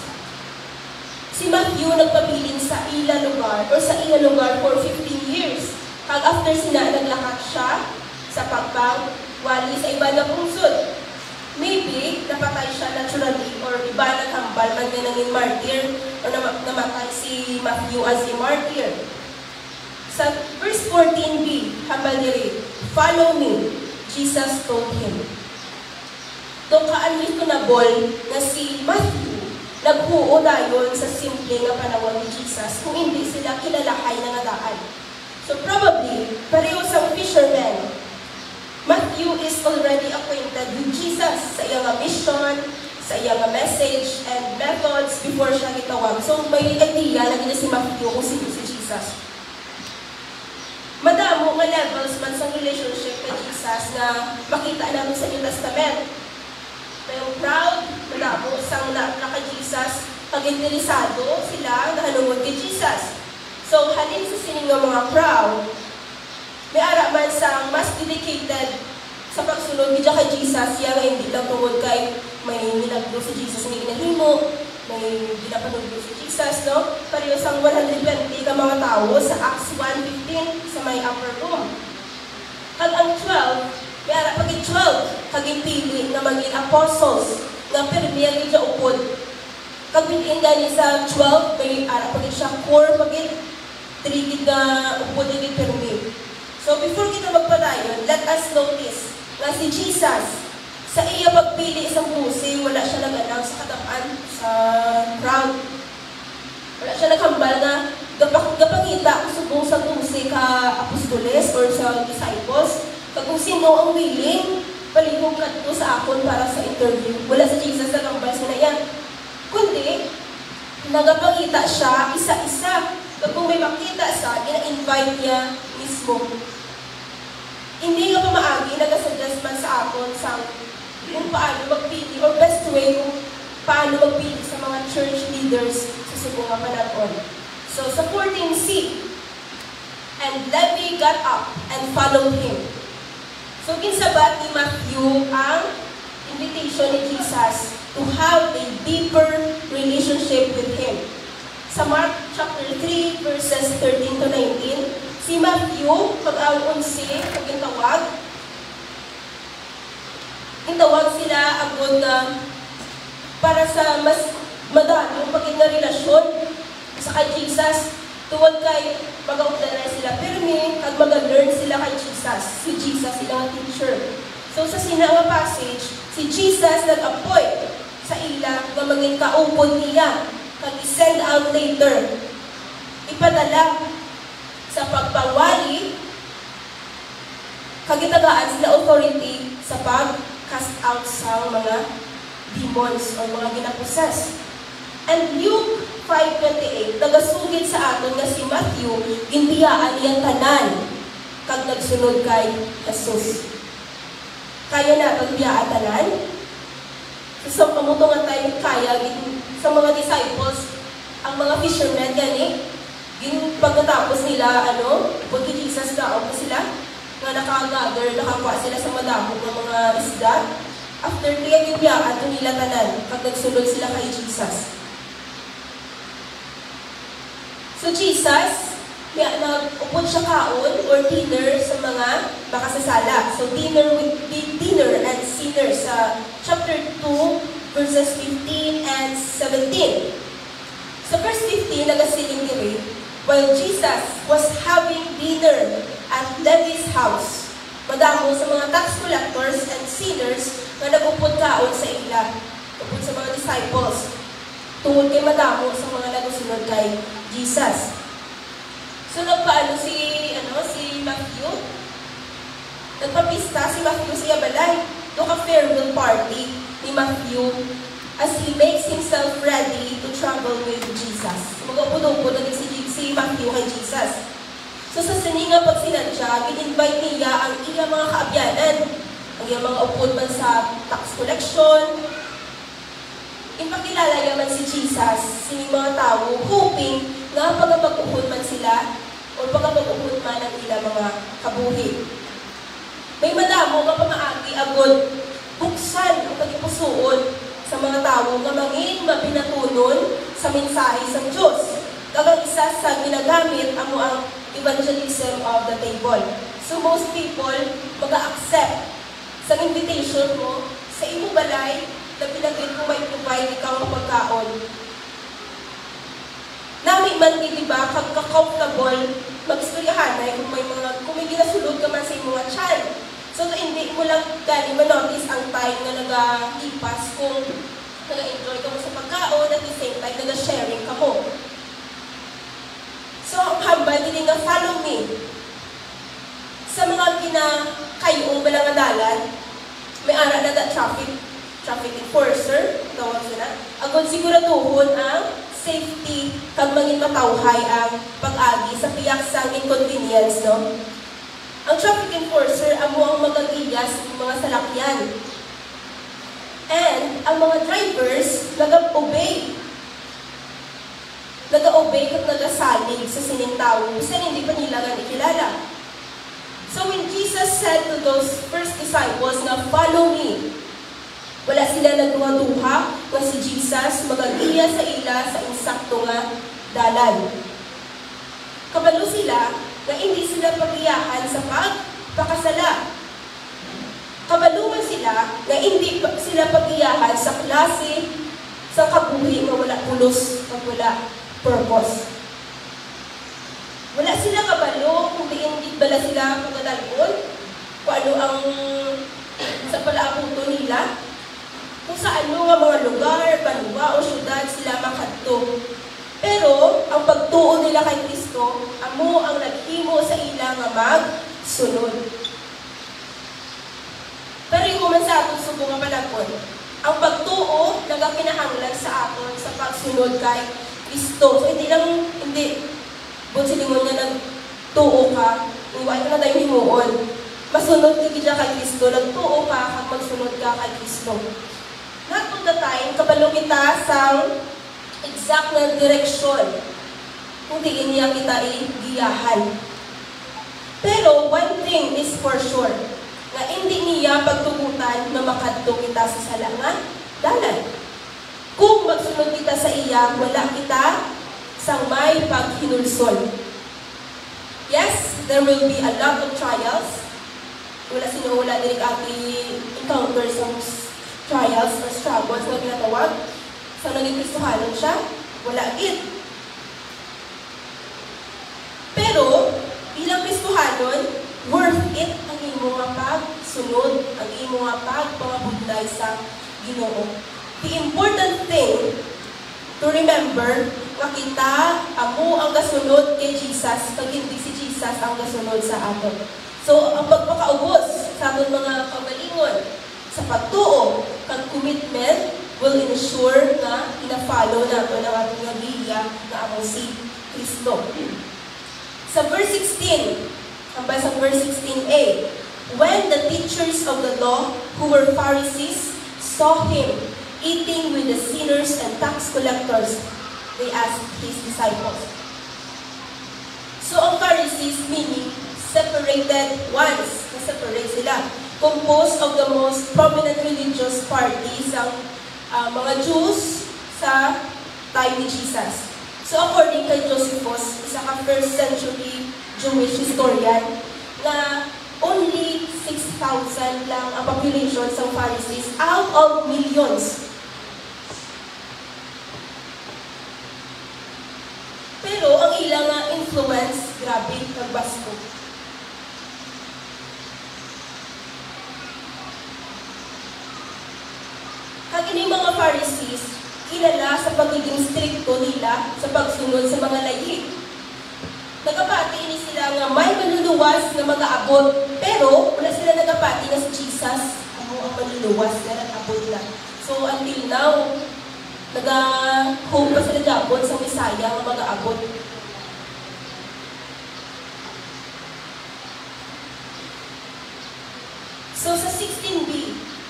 si Matthew nagpabilin sa ila lugar or sa ila lugar for 15 years. Kag after sina, naglakat siya sa pagpang-wali sa iba na pungsod. Maybe, napatay siya naturally or iba naghambal man nga nanging martyr o namatay si Matthew as a martyr. Sa verse 14b, hambal diri, "Follow me," Jesus told him. Doon ka-unreasonable na si Matthew naghuo dayon sa simple nga panawag ni Jesus kung hindi sila kilalahay na nadaan. So probably, pareho sa fisherman, Matthew is already acquainted with Jesus sa iyang mission, sa iyang message, and methods before siya gitawag. So may idea na gina si Matthew kung sino si Jesus. Madamo nga levels man sa relationship kay Jesus na makita namin sa New Testament. Pero proud, madamo sang na kay Jesus, pag-interesado sila na halungod kay Jesus. So halin sa sining nga mga proud, may ara man sa mas dedicated sa pagsunod niya kay Jesus, siya nga hindi lang tungod kay may minagdo si Jesus nga ginahimo, may ginapanood si Jesus, no? Pareho sang 120 ka mga tao sa Acts 1:15 sa may upper room. Kag ang 12, may ara pag 12, kaging pili na maging apostles, nga permiya niya upod. Kag bilin gani sa 12, may ara pag siya core, pag trigid na upod yung permi. So before kita magpadayon, let us notice na si Jesus, sa iya pagpili sa busi, wala siya naganang sa katapaan sa crowd. Wala siya naghambal na gapangita kusubong sa busi ka apostoles or sa disciples. Kung sino ang willing, palihog ka dito sa akon para sa interview. Wala si Jesus naghambal sa yan. Kundi, nagapangita siya isa-isa. Kung may makita siya, ina-invite niya mismo. Hindi nga pamaagi, nagasuggest man sa akin sa kung paano magpili or best way kung paano magpili sa mga church leaders sa subong nga panahon. So, sa 14c, "And Levi got up and followed him." So, kinsabat ni Matthew ang invitation ni Jesus to have a deeper relationship with him. Sa Mark chapter 3, verses 13 to 19, si Matthew, pag-aw 11, pag-intawag sila agad na para sa mas madalong paging na relasyon sa kay Jesus, tuwag kay mag-audanay sila pirmi at mag-learn sila kay Jesus. Si Jesus, silang teacher. So sa sinanga passage, si Jesus nag-appoint sa ila na maging kaupod niya kag i-send out later. Ipadala sa pagpawali, kagitagaan sila authority sa pag-cast out sa mga demons o mga ginaposes. And Luke 5:28, nagasugid sa aton nga si Matthew, gintiyaan iyang tanan kag nagsunod kay Jesus. Kaya na pagbiyaan tanan? So, kamuto nga tayo kaya sa mga disciples, ang mga fishermen gani, pagkatapos nila, pag Jesus daog sila, nga nakagather, nakakuha sila sa madamog ng mga isda. After kaya gibiyaan, ito nila tanan, pag nagsunod sila kay Jesus. So, Jesus, nag-upod siya kaon or dinner sa mga makasasala. So, dinner and sinners sa chapter 2, verses 15 and 17. Sa verse 15, nagasiling diri, while Jesus was having dinner at Levi's house, madamo madamo sa mga tax collectors and sinners nga nag-upod kaon sa ila, upod sa mga disciples, tungod kay madamo sa mga nagusunod kay Jesus. So nagpaano si Matthew? Nagpapista si Matthew sa balay. Do ka farewell party ni Matthew as he makes himself ready to travel with Jesus. Mag-upod-upod na si Matthew kay Jesus. So sa sininga pag sinadya, in-invite niya ang iya mga kaabyanan, ang iya mga upod man sa tax collection. Ipakilala yaman si Jesus, sining mga tao, hoping nga pagkapag-upod man sila o pagkapag-upod man ang ila mga kabuhi. May madamo nga pamaagi agod buksan ang kagipusuon sa mga tao nga mangin mapinatunon sa mensahe sa Diyos. Dagang isa sa ginagamit amo ang evangelism of the table. So most people mag-accept sa invitation mo sa imo balay na pinagin ko may provide ikaw ng pagkaon. Nami man diba kag-comfortable mag-istoryahanay kung may ginasulod ka man sa imo nga tiyan. So hindi mo lang gani ma-notice ang time na nag-ipas kung nag-enjoy ka mo sa pagkaon at the same time nag-sharing ka mo. So, ang hambal, hindi nga follow me. Sa mga kinakayong balangadalan, may ara na traffic enforcer, tawag sila. Agad siguraduhon ang safety kag mangin matawhay ang pag-agi sa piyak sang inconvenience, no? Ang traffic enforcer amo ang magagiyas ng mga salakyan. And ang mga drivers nag-obey at nagasalig sa sining tao, bisan hindi pa nila nga ikilala. So when Jesus said to those first disciples na follow me, wala sila nagduha-duha nga si Jesus magagiya sa ila sa insakto nga dalan. Kabalo sila na hindi sila pagiyahan sa pagpakasala. Kabalo man sila na hindi sila pagiyahan sa klase sa kabuhi nga wala pulos at wala purpose. Wala sila kabalo kung hindi bala sila pagkadalgon, kung ano ang sa palaaputo nila, kung sa ano nga mga lugar, banwa o syudad sila makadto. Pero ang pagtuo nila kay Kristo, amo ang naghimo sa ila nga magsunod. Pero yung man sa atong subong nga panahon, ang pagtuo nagakinahanglan sa aton sa pagsunod kay Kristo. So, buwan silingon niya nagtuo ka, iwaan ka na tayo himuon. Masunod ka kaya kay Kristo, nagtuo ka kag magsunod ka kay Kristo. Not all the time, kabalo kita sa exact na direksyon kung diin niya kita i-giyahan. Pero one thing is for sure, na hindi niya pagtugutan na makadto kita sa salangan, dalan. Kung magsunod kita sa iya, wala kita sa may paghinulsol. Yes, there will be a lot of trials. Wala sinuula din ang i-encounter sa trials or struggles na ginatawag. Sa naging Kristohanon siya, wala it. Pero, bilang Kristohanon, worth it ang imo nga pagsunod, ang imo nga pagpangabunday sa Ginoo. The important thing to remember, makita amo ang gasunod kay Jesus, pag hindi si Jesus ang gasunod sa aton. So, ang pagpakaubos sa aton mga kagalingon, sa pagtuo, kag commitment, will ensure na ina-follow nato ang ating nagiya na among si Kristo. Sa verse 16, hanggang sa verse 16a, when the teachers of the law, who were Pharisees, saw him eating with the sinners and tax collectors, they asked his disciples. So ang Pharisees meaning separated ones, na-separate sila, composed of the most prominent religious parties ang mga Jews sa time ni Jesus. So according kay Josephus, isa ka first century Jewish historian, na only 6,000 lang ang population sa Pharisees out of millions. Pero ang ilang influence, grabe, nagbasko. Pharisees, kilala sa pagiging stricto nila sa pagsunod sa mga lahi. Nagapati ini sila nga may manluluwas na mag-aabot, pero wala sila nagapati na si Jesus ang manluluwas na nag-abot na. So until now, nag-hope pa sila Japon sa Messiah ang mag-aabot. So sa 16b,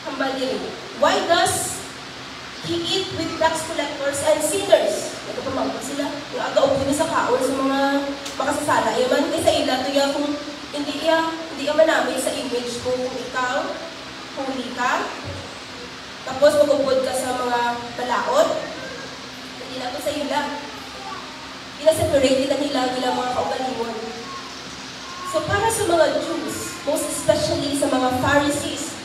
hambal din, why does he eat with tax collectors and sinners? Nagpapamangkot sila. Yung aga-upo niya sa kaon sa mga makasasala. Yaman kay sa ila, tuya kung hindi ka manamit sa image ko kung ikaw, huli ka, tapos magupod ka sa mga balaod, hindi na ito sa ila. Ina-separate nila bilang mga kaugalingon. So para sa mga Jews, most especially sa mga Pharisees,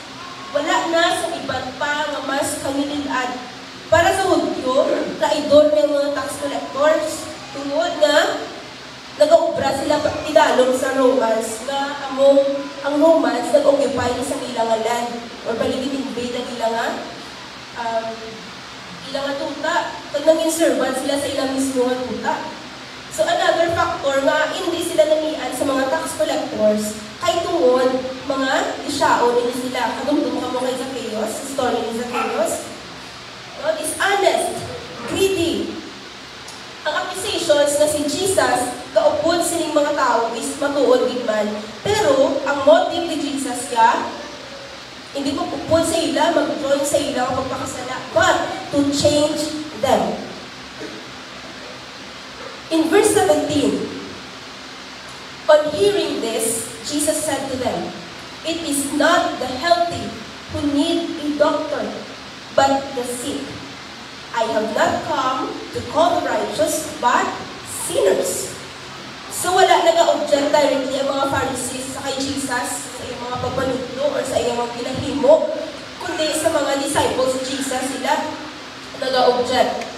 wala na sa iban pa nga mas kamililad. Para sa Hudyo, kaidol ng mga tax collectors, tungod nga, nag-aubra sila idalong sa Romans, nga ang Romans nag-occupy sa ilang land, or paligid-invade ang ilang tuta, pag nanging servant sila sa ilang mismo ang tuta. So another factor nga, hindi sila namian sa mga tax collectors, kay tungod, mga isyaon ini sila. Kagumdum ka mo kay Zacchaeus, story ni Zacchaeus. No, dishonest, greedy. Ang accusations na si Jesus, kaupod sining mga tao is matuod gitman. Pero, ang motive ni Jesus ya, hindi ko upod sa ila, mag-join sa ila o magpakasala, but to change them. In verse 17, on hearing this, Jesus said to them, "It is not the healthy who need a doctor, but the sick. I have not come to call the righteous, but sinners." So wala nag-object directly ang mga Pharisees sa kay Jesus, sa iyong mga pagpanudlo or sa iyong mga pinahimo, kundi sa mga disciples ni Jesus sila nag-object.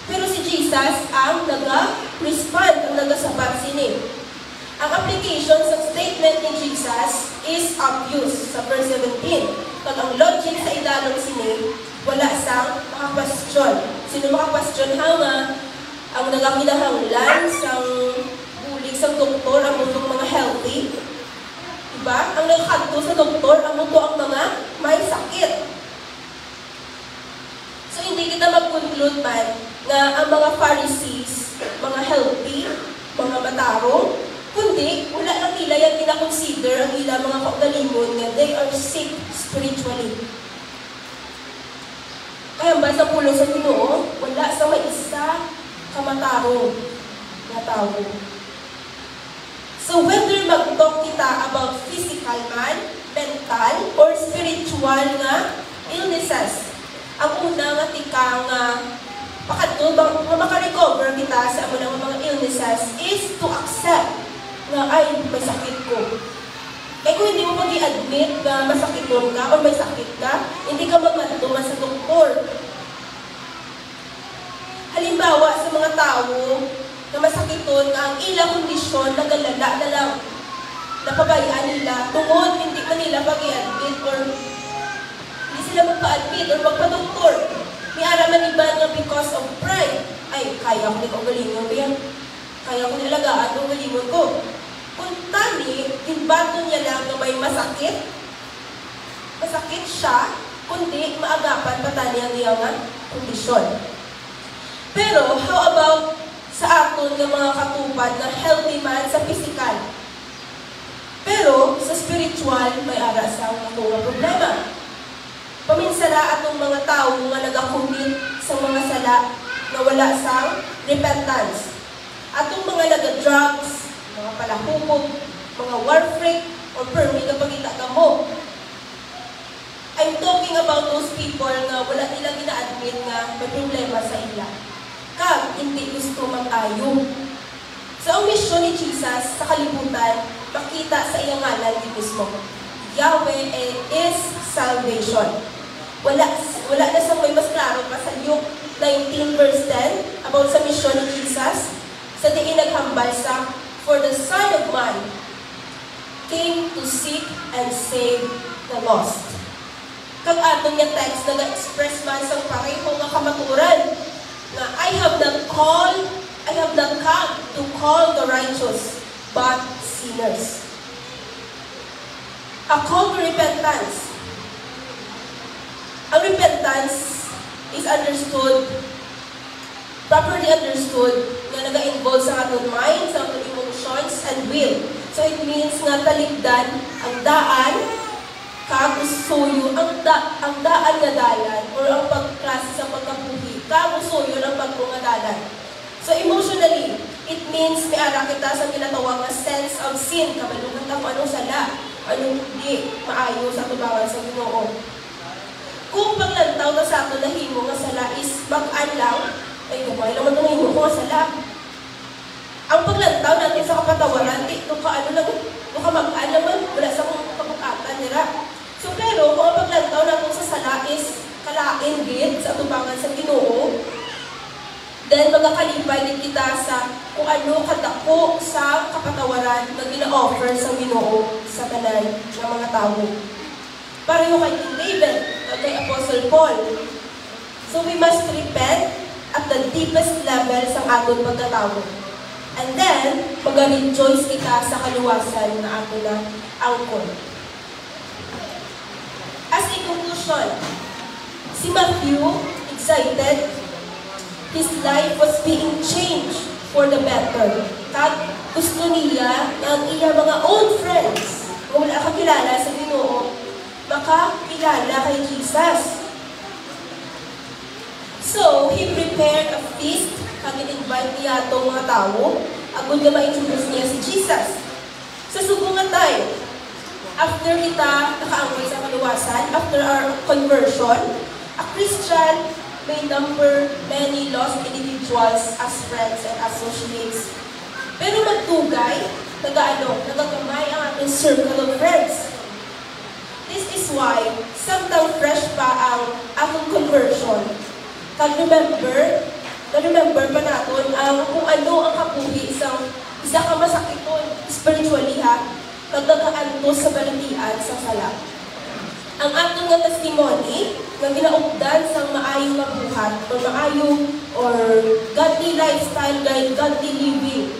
Pero si Jesus ang nag-respond, ang nag-sabat sini. Ang application sa statement ni Jesus is obvious sa verse 17. Pag ang logic sa idalong sini, wala sang makakwestiyon. Sino makakwestiyon nga ang nagakinahanglan sang bulig sang doktor ang mutong mga healthy? Diba? Ang nagkadto sa doktor ang muto ang mga may sakit. So hindi kita mag-conclude man na ang mga Pharisees, mga healthy, mga matarong, kundi wala lang nila yung kinakonsider ang ilang mga kaugalingon nga they are sick spiritually. Kaya ba sa pulong sa Ginoo, wala sa may isa kamatarong na tao. So whether mag-talk kita about physical man, mental, or spiritual nga illnesses, ang una nga tika nga pakadto makarecover kita sa among mga illnesses is to accept nga ay may sakit ko. Kaya kung hindi mo mag-i-admit na masakiton ka o may sakit ka, hindi ka magmatuman sa doktor. Halimbawa sa mga tao na masakiton nga ang ilang kondisyon nagalala na lang, napabayaan nila, tungod hindi man nila mag-i-admit or hindi sila magpa-admit or magpa-doktor. May araman iba nga because of pride. Ay, kaya ko nito galingon ko yan. Kaya ko nilagaan itong galingon ko. Kung tani, inbato niya lang na may masakit siya, kundi maagapan pa tani ang iyang kondisyon. Pero, how about sa aton ng mga katupad na healthy man sa physical? Pero, sa spiritual, may ara sa mga problema. Paminsala atong mga tao nga nag-commit sa mga sala na wala sa repentance. Atong mga nag-drugs, mga palahupog, mga war freak, or permit na pagkita ka mo. I'm talking about those people na wala nilang ina-admit nga may problema sa ila. Kag hindi gusto mag-ayo. So ang misyon ni Jesus sa kalibutan, makita sa iyang ngalan di mismo. Yahweh is salvation. Wala na sa may mas klaro pa sa Luke 19 verse 10 about sa misyon ni Jesus. Sa diin naghambal sa, "For the Son of Man came to seek and save the lost." Kag atong nga text nag-express man sa pareho nga kamaturan nga I have not come to call the righteous, but sinners. A call to repentance. Ang repentance is properly understood, nga naga-involve sa atong mind, sa atong emotions, and will. So it means nga talikdan ang daan, kagusuyo, ang daan nga dalan, or ang pagklase sa pagkabuhi, kagusuyo ang pagkungadalan. So emotionally, it means may ara kita sa ginatawag na sense of sin, kabalungan ka kung anong sala, anong hindi maayo sa tubangan sa Ginoo. Kung paglantaw na sa ato na himo nga sala is mag-an lang, ay kumay naman na himo ko nga sala. Ang paglantaw natin sa kapatawaran, ito ka ano lang, ito ka mag-an naman, wala sa kong kapukatan nila. So pero, kung ang paglantaw natin sa sala is kalain din sa tubangan sa Ginoo, then magkakalipay din kita sa kung ano kadako sa kapatawaran na gina-offer sa Ginoo sa tanan ng mga tao. Pareho kay King David at kay Apostle Paul. So we must repent at the deepest level sa aton pagkatao. And then, mag-rejoice kita sa kaluwasan na ato na angkon. As a conclusion, si Matthew, excited, his life was being changed for the better. Kag gusto niya ng iya mga old friends, kung wala kakilala sa Ginoo, makakilala kay Jesus. So, he prepared a feast, kag in-invite niya itong mga tao, agud nga ma-introduce niya si Jesus. Sa sugungan tayo, after kita nakaangkol sa kaluwasan, after our conversion, a Christian may number many lost individuals as friends and associates. Pero magtugay, nagagamay ang ating circle of friends. This is why, sometimes fresh pa ang ating conversion. Remember pa natin kung ano ang kapuhi isa ka masakiton spiritually ha, kagdagaanto sa balatian sa sala. Ang atong nga testimony nga ginaugdan sa maayong nga buhat or godly lifestyle, godly living,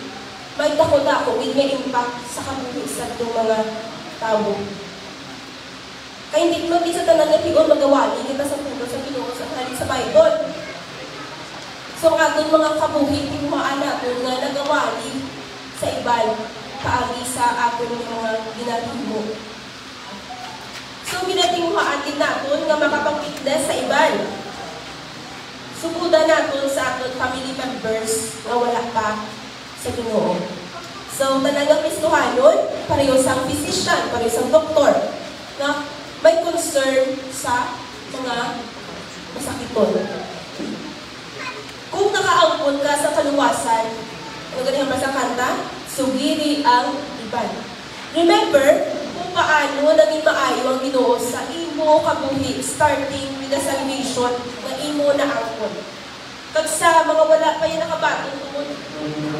may dako-dako, may impact sa kabuhi sa itong mga tao. Kaya hindi mo sa tanan nga pigon magawali kita sa puno sa Ginoo sa halik sa Bible. So ang atong mga kabuhi, timuhaan natin nga nagawali sa iban, paagi sa aton mga ginatimo. So, minatinghuhaan din natin nga makapag-witness sa iban. Sukudan natin sa ating family members na wala pa sa Ginoo. So, talagang Kristohanon, pareho sang physician, pareho sang doktor, na may concern sa mga masakiton. Kung nakaangkon ka sa kaluwasan, ano ganyan ba sa kanta? Sugiri ang iban. Remember, kung paano naging maayo ang Ginoo sa imo kabuhi, starting with the salvation na imo na angkon. Kag sa mga wala pa yung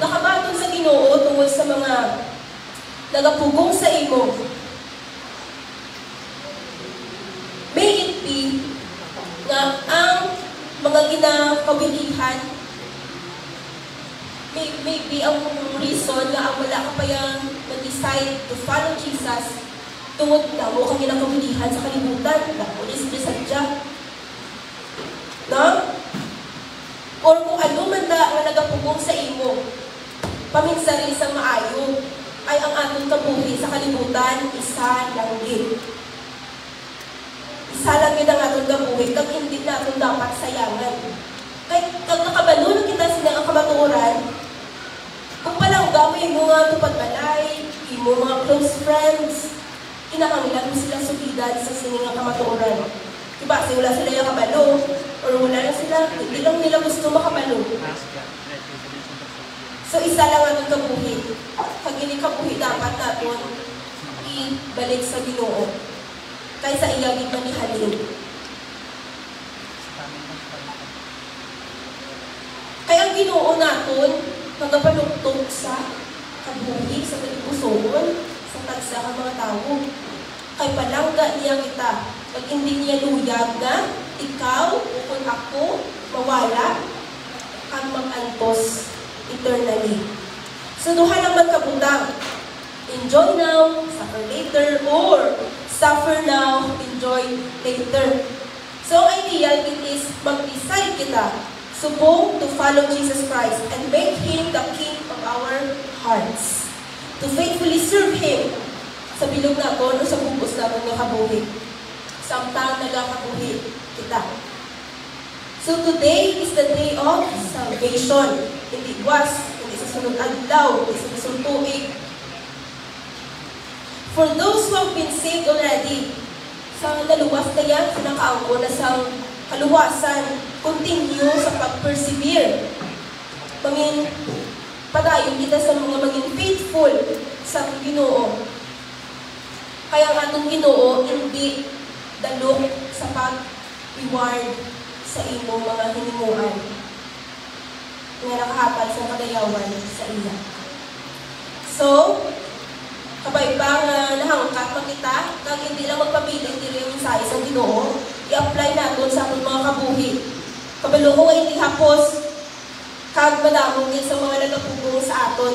nakabaton sa Ginoo tungod sa mga nagapugong sa imo, may it be nga ang mga ginakabilihan, maybe ang reason nga ang wala ka pa yung nag-decide to follow Jesus tungod na mo kang ginakabilihan sa kalibutan, nakulis na sadya. No? Or kung ano man nga nagapugong sa imo, paminsan rin isang maayo, ay ang atong kabuhi sa kalibutan, isa lang din. Isa lang yun ang atong kabuhi, kag hindi natin dapat sayangan. Kaya kag nakabalo na kita sila ang kamatuoran, kung palang gawin mo nga tupad balay, imo mga close friends, kinahanglan mo sila sulidan sa siningang kamatuoran. Diba? Kasi wala sila yung kabalo, or wala lang sila, hindi lang nila gusto makabalo. So, isa lang ang kabuhi. Pag hindi kabuhi, dapat natin ibalik sa Ginoo. Kaysa iyagin man ni halin. Kaya ang Ginoo natin, nagapalugtog sa kabuhi, sa kalipusoon, sa tagsa ng mga tao. Kay palangga niya kita Pag hindi niya luyag na, ikaw, kung ako, mawala, ang mag-antos eternally. So, duha lang magkabutang. Enjoy now, suffer later, or suffer now, enjoy later. So, ang ideal it is mag-decide kita subong to follow Jesus Christ and make Him the King of our hearts. To faithfully serve Him sa bilog naton o sa bugos naton nga kabuhi. Samtang nagakabuhi kita. So today is the day of salvation. Hindi was, hindi sa sunod adlaw, hindi sa sunod tuig. For those who have been saved already, sa naluwas na yan, sa nakaangko na sa kaluwasan, continue sa pag-persevere. Mangin, padayon kita sa mga maging faithful sa Ginoo. Kaya ang atong Ginoo, hindi dalok sa pag-reward sa imong mga hinimuan nga nakahapal sa kadayawan sa iya. So, kabay pa nga nahangkat makita, kag hindi lang magpabilin diri yung sa isang Ginoo, i-apply naton sa atong mga kabuhi. Kabalo ko nga hindi hapos, kag madamong din sa mga nagapugong sa aton,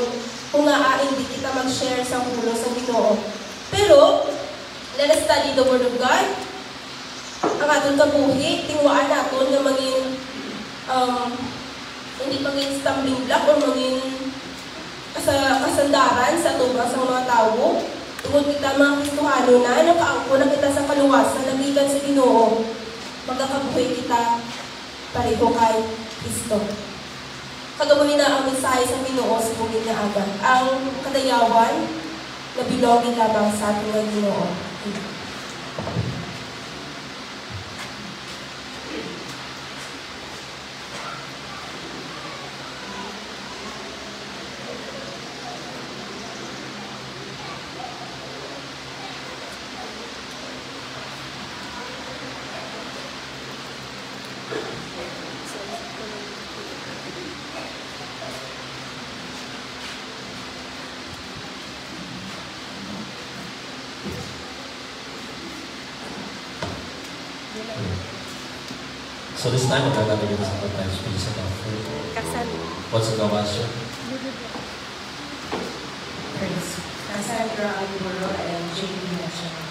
kung nga hindi kita mag-share sa pulo sa Ginoo. Pero, let us study the Word of God. Ang atong kabuhi, tingwaan naton nga maging hindi maging stumbling block o maging kasandaran sa tubang sa mga tao. Tungod kita mga Kristohano na, nakaangko na kita sa kaluwasan, nagikan sa Ginoo, magkakabuhi kita pareho kay Kristo. Kagamuhin na ang mensahe sa Ginoo sa bukid na aga. Ang kadayawan na bilogin labang sa ating Ginoo. So this time, magkakabigyan sa sometimes please sa offering. Kasal. What's the question? Cassandra Alvaro and JP National.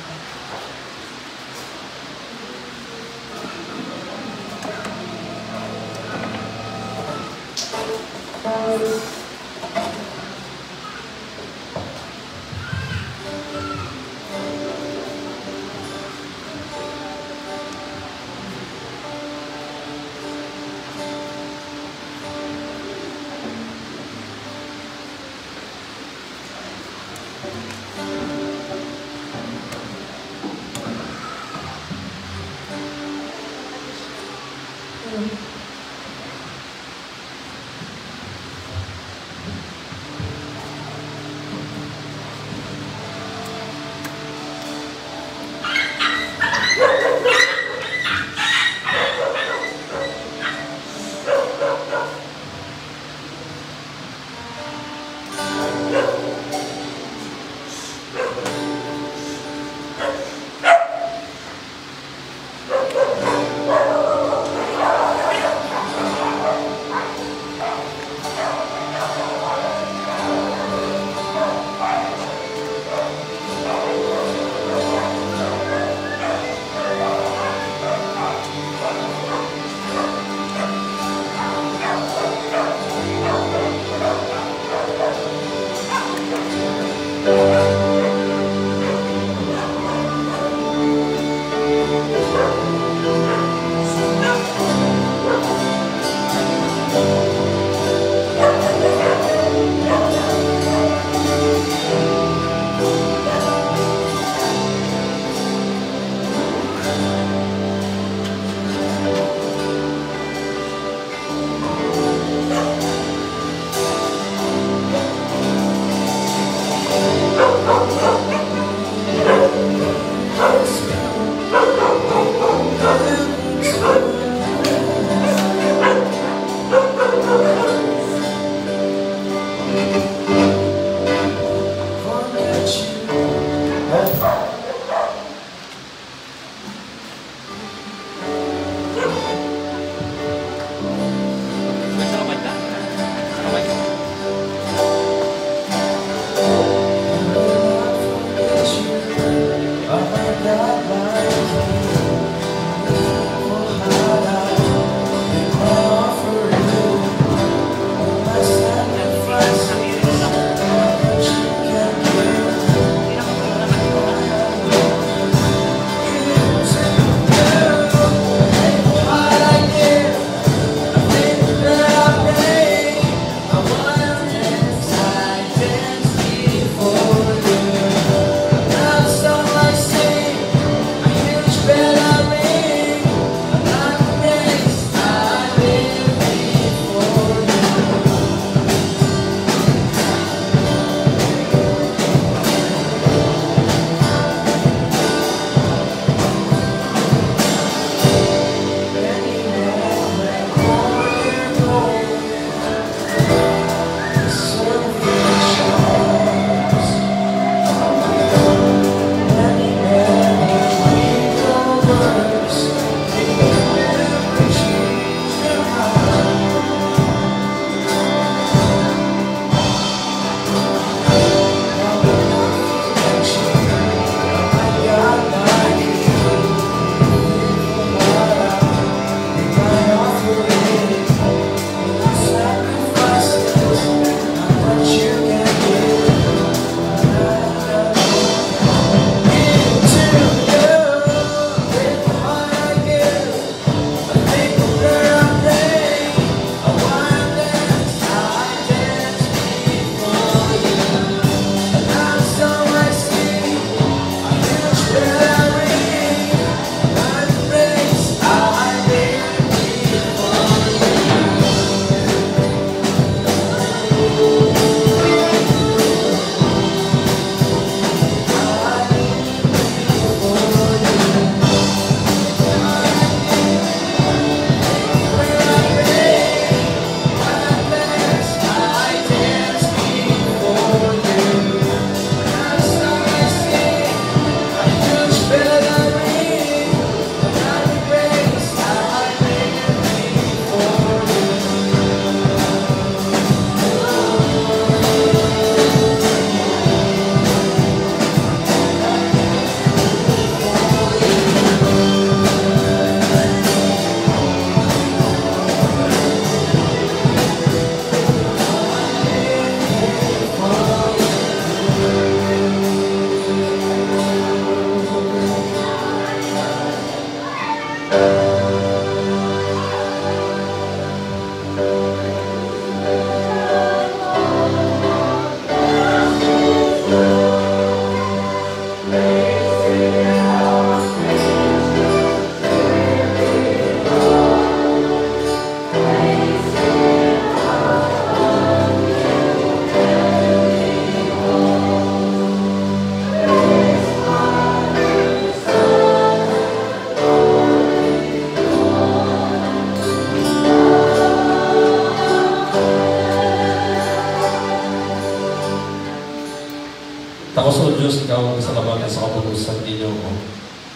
Tapos o Diyos, ikaw ang salamat sa kapulusan ninyo ko.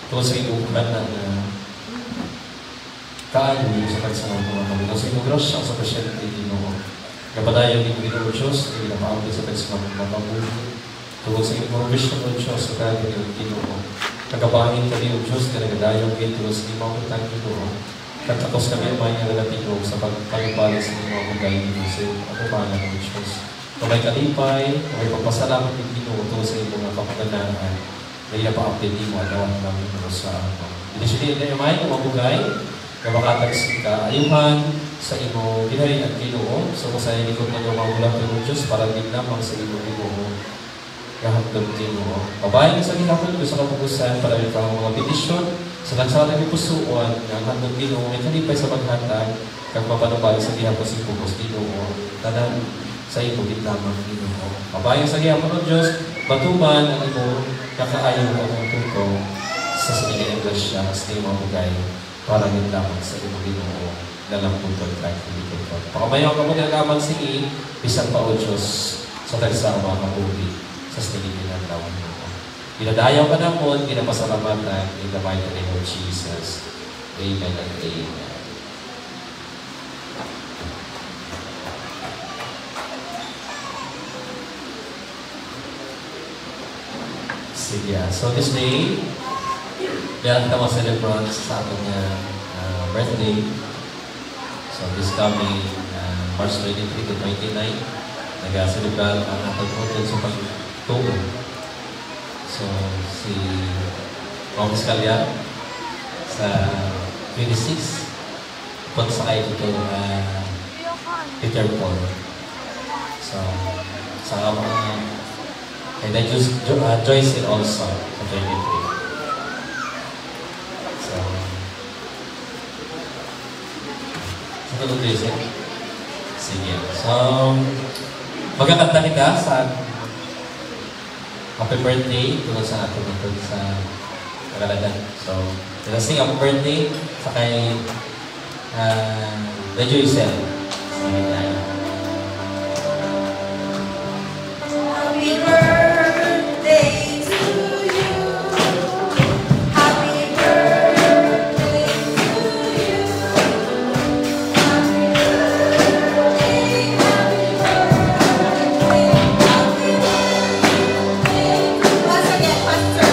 Tungkol sa iyong kanan na kaayo sa pagsanang mga kami. Tungkol sa iyong grasya sa pasyente ninyo ko. Kapadayan ninyo Ginoo Diyos, hindi napaabot sa pagsanang mga kami. Tungkol sa iyong provision o Diyos, sa kaya ninyo Ginoo. Kagabangin kami o Diyos, na nagadayong gito sa iyong mga kutang Ginoo. Kagkakos kami ang mga nagatinog sa pagpalipali sa iyong mga kutang Ginoo sa iyong mga o Diyos. Kamay kalipay, kamay pagpasalamat ng Ginoo tungkol sa iyong mga kapagandaan na ina-pa-update mo at awan namin sa ako. Inisipin na yung mga mabugay na makatagsin ka ayuhan sa imo ginari at Ginoo. So sa likod na yung magulang ng Diyos para din lamang sa imo Ginoo. Kahapon Ginoo. Babae sa ginapon ko sa kapugusan para rin ang mga petisyon sa nagsala ng pusuan ng handog Ginoo may kalipay sa paghatag kag mapanubali sa gihapon si Pugos Ginoo. Tanan sa imo din lamang Ginoo. Babae sa gihapon ng Diyos, batuman ang imo kakaayo o ang tuto sa sinigay ng grasya sa imo mabugay para din lamang sa imo Ginoo na lang puntod kahit hindi ko. Pakamayaw ka mo nagaman sige, bisan pa o Diyos sa tagsama kabuhi sa sinigay ng lawan mo. Ginadayaw ka na mo, ginapasalamatan in the mighty name of Jesus. Amen and amen. Sige. So this day, meron ka mga celebrants sa ating birthday. So this coming March 23 to 29, nag-celebrat ang ating hotel sa pagtubo. So si Ma'am Escalia sa 26, pagsakay dito Peter Paul. So sa mga and I just Joyce it also sa 23. So, sa tulog Joyce it? Sige. So, magkakanta kita sa happy birthday tungkol sa ating ito sa Kagaladan. So, let's sing happy birthday sa kay Joyce it. Sige tayo. Happy birthday to you. Happy birthday to you. Happy birthday, happy birthday, happy birthday. Once again, Pastor.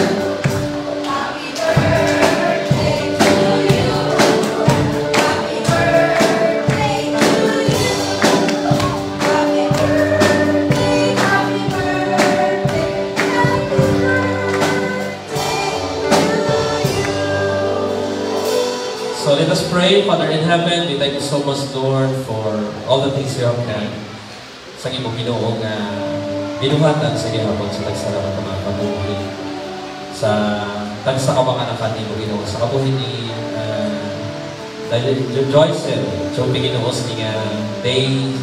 Happy birthday to you. Happy birthday to you. Happy birthday, happy birthday, happy birthday. So let us pray. Father in heaven, we thank you so much, Lord, for all the things you have done. Sa imo Ginoo nga binuhatan sa gihapon sa tagsalamat ng mga kabuhi. Sa tagsa ka mga anak ni mo Ginoo sa kabuhi ni Joyce, so Ginoo sa nga day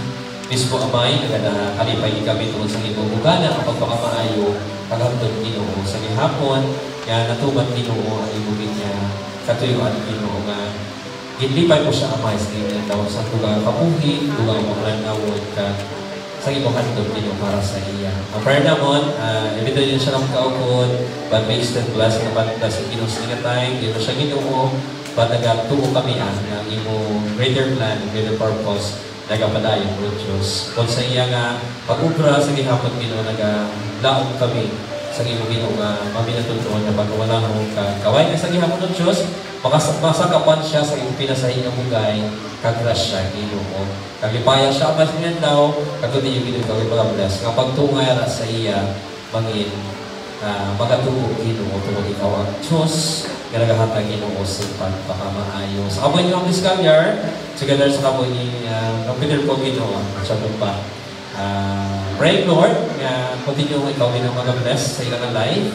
mismo amay nga kalipay kami tungkol sa imo bugana ang pagpakamaayo paghamtod Ginoo sa gihapon nga natuman Ginoo ang imo niya katuyuan Ginoo nga ginlipay po siya amay sa imo daw sa tugang kabuhi tugang mga nawon ka sa imo handog Ginoo para sa iya. Ang prayer namon ibito niya siya ng kaukod but based and blessed na banda sa Ginoo sa time dito siya Ginoo but nagatuo kami ang imo greater plan, greater purpose nagapadayon po Diyos. Kung sa iya nga pag-ubra sa gihapon Ginoo nagalaog kami sa imo Ginoo nga maminatutuon na pag wala mo kaway nga sa gihapon ng Diyos masakapan siya sa iyong pinasahin ng bugay kagrasya Ginoo. Kaglipaya siya mas niyan daw kagudi yung Ginoo kami mga bless kapag tungay sa iya mangin magatuo Ginoo tungod ikaw ang Diyos nga nagahatag Ginoo sa pagpakamaayo. Sa kaboy ni Ma'am Escalia together sa kaboy ni Peter Paul Ginoo sa pa. Pray Lord nga continue ikaw din ang mga bless sa ilang life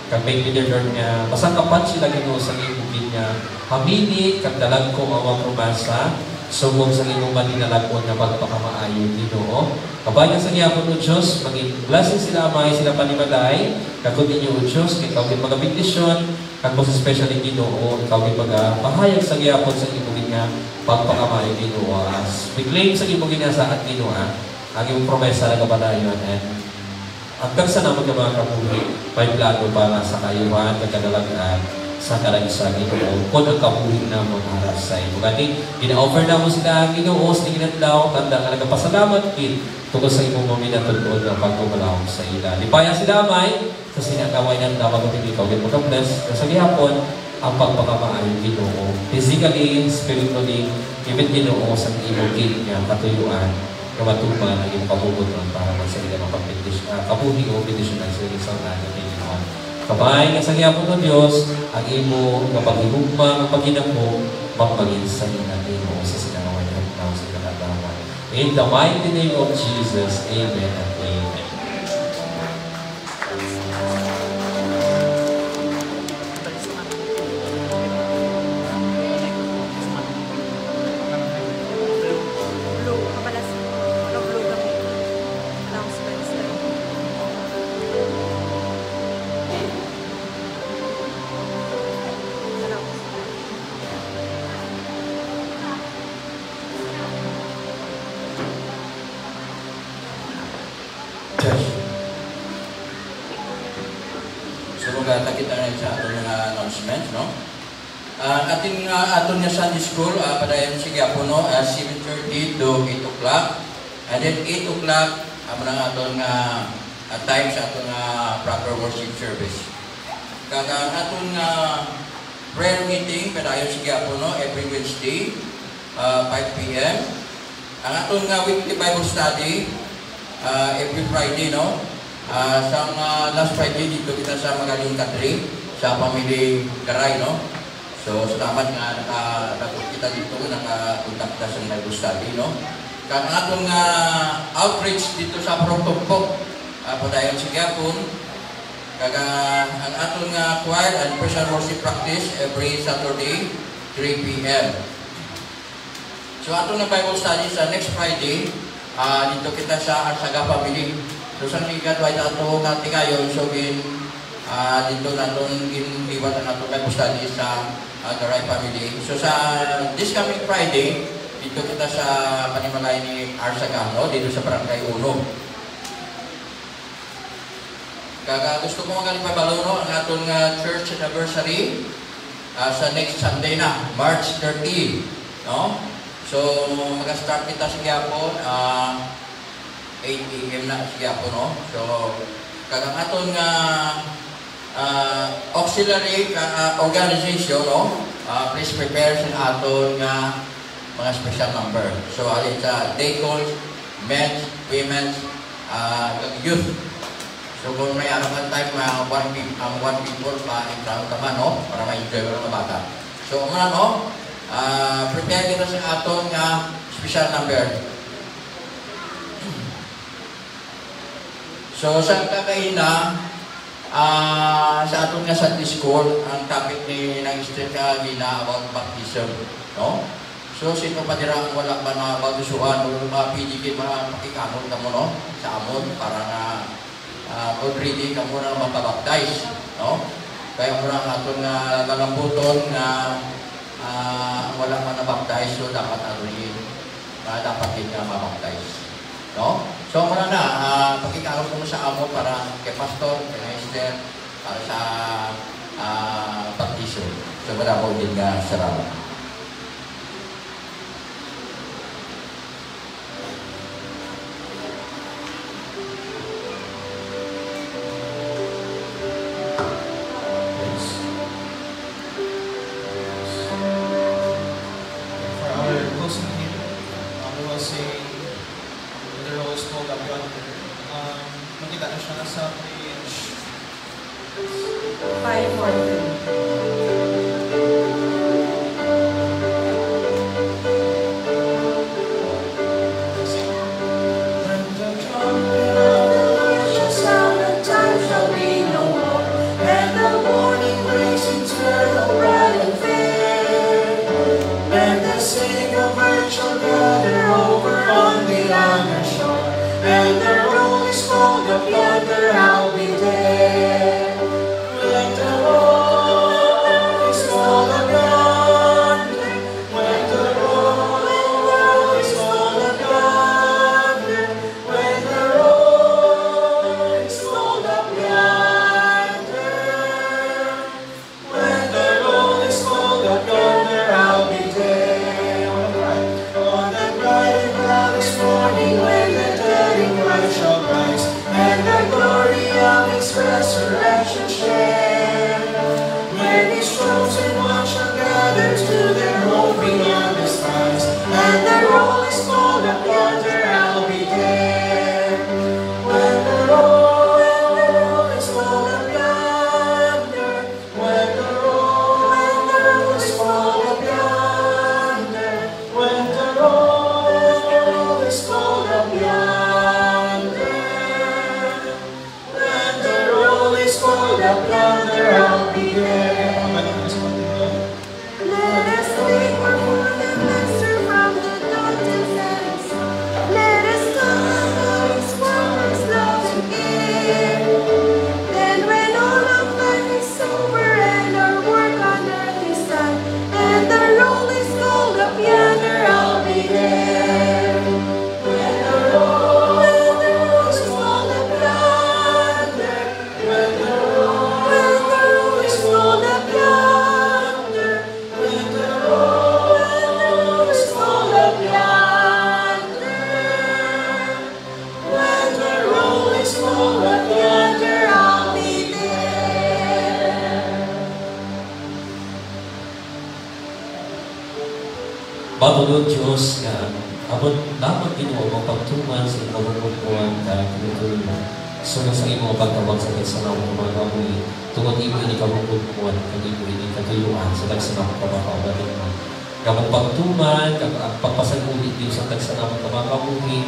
Kag may leader nga, pasangkapan sila Ginoo sa ibugin nga, hamini, kag dalag ko awang promesa, sumog sa imong maninalagon nga pagpakamaayo Ginoo. Kabayan sa gihapon o Diyos, maging blessing sila amay, sila panimalay, kagod ninyo o Diyos, kay ikaw din magabindisyon, kag most especially Ginoo, ikaw din magpahayag sa gihapon sa ibugin nga pagpakamaayo Ginoo. As we claim sa ibugin nga sa at Ginoo, ang iyong promesa na kapadayon, and hanggang sa naman ng mga kabuhi, may plano para sa kayuhan, kagkadalagaan, sa karagisa Ginoo, kung ang kabuhi na mo para sa iyo. Gani, gina-offer na mo sila ang Ginoo, sa ginadlaw, tanda ka nagpasalamat din, tungkol sa imong mga minatulod ng pagkumalawang sa ila. Lipaya sila may, sa sinagaway ng tawag at ikaw, din mo ka-bless, sa gihapon, ang pagpakamaayon Ginoo. Physically, spiritually, even Ginoo sa imong king niya, katuyuan, kamatupan ang iyong kabubuton para magsalita ng kabuhi o bendisyon ng sarili sa natin ng Ginoo. Kabay, sa gihapon ng Diyos, ang imo kapag-ihugma, ang pag-inamo, magpagin sa natin o sa sinangawan ng tao sa kalagawan. In the mighty name of Jesus, amen and amen. Kita na sa aton nga announcement, no? Ating aton nga Sunday School, padayon sige po, no? 7:30 to 8 o'clock. And then 8 o'clock, ang aton nga time sa aton nga proper worship service. Kaya aton nga prayer meeting, padayon sige po, no? Every Wednesday, 5 p.m. Ang aton nga weekly Bible study, every Friday, no? Sa last Friday dito kita sa Magaling Country sa Family Garay, no? So salamat nga nakita dito, nakakontakta sa Bible study, no? Kang atong outreach dito sa Protokpok, padayon sa Gapon, kaga ang atong choir and personal worship practice every Saturday 3 p.m. So atong Bible study sa next Friday, dito kita sa Arsaga Family. So sa ligat way ato kati kayo so dito naton iniwan nato Bible study sa Garay Family. So sa this coming Friday dito kita sa panimalay ni Arsaga, no? Dito sa Barangay 1. Kaya gusto ko magaling pabalo, no? Ang aton church anniversary sa next Sunday na, March 30, no? So mag-start kita sa Gapon 8 a.m. na siya po, no? So, kagang aton nga auxiliary organization, no? Please prepare sa aton nga mga special number. So, alin sa deacons, men, women, youth. So, kung may araman tayo, mga one people pa entrano tama, no? Para ma-enjoy mo ng bata. So, mga, no? Prepare kita sa aton nga special number. So, sa kakaina, sa aton nga Sunday School, ang topic ni ng Street Kagina about baptism, no? So, sino pa dira ang wala ba na bagusuhan o mapigigit mapakikamon ka mo, no? Sa amon, para na already ka mo na mapabaptize, no? Kaya mo na aton nga galambuton na wala man na baptize, so dapat already dapat din na mabaptize, no? So, muna na, pakikaroon ko sa amo para kay Pastor, kay Esther, para sa baptism. So, muna po din nga sarap. For our closing hymn, we will sing The Rose Called Up Yonder. Makita na siya sa page 543. When the trumpet shall sound, the time shall be no more, and the Matulog Diyos nga, abot dapat Ginoo ang pagtuman sa imong pagkuhan ka kinutuloy mo. Sunod sa imong pagtawag sa kagsanaw ng mga kabuhi, tungod imo ini kabungkuhan, kag imo ini katuyuan sa kagsanaw ng mga kabalit mo. Kamong pagtuman, kag pagpasaguli Diyos sa kagsanaw ng mga kabuhi,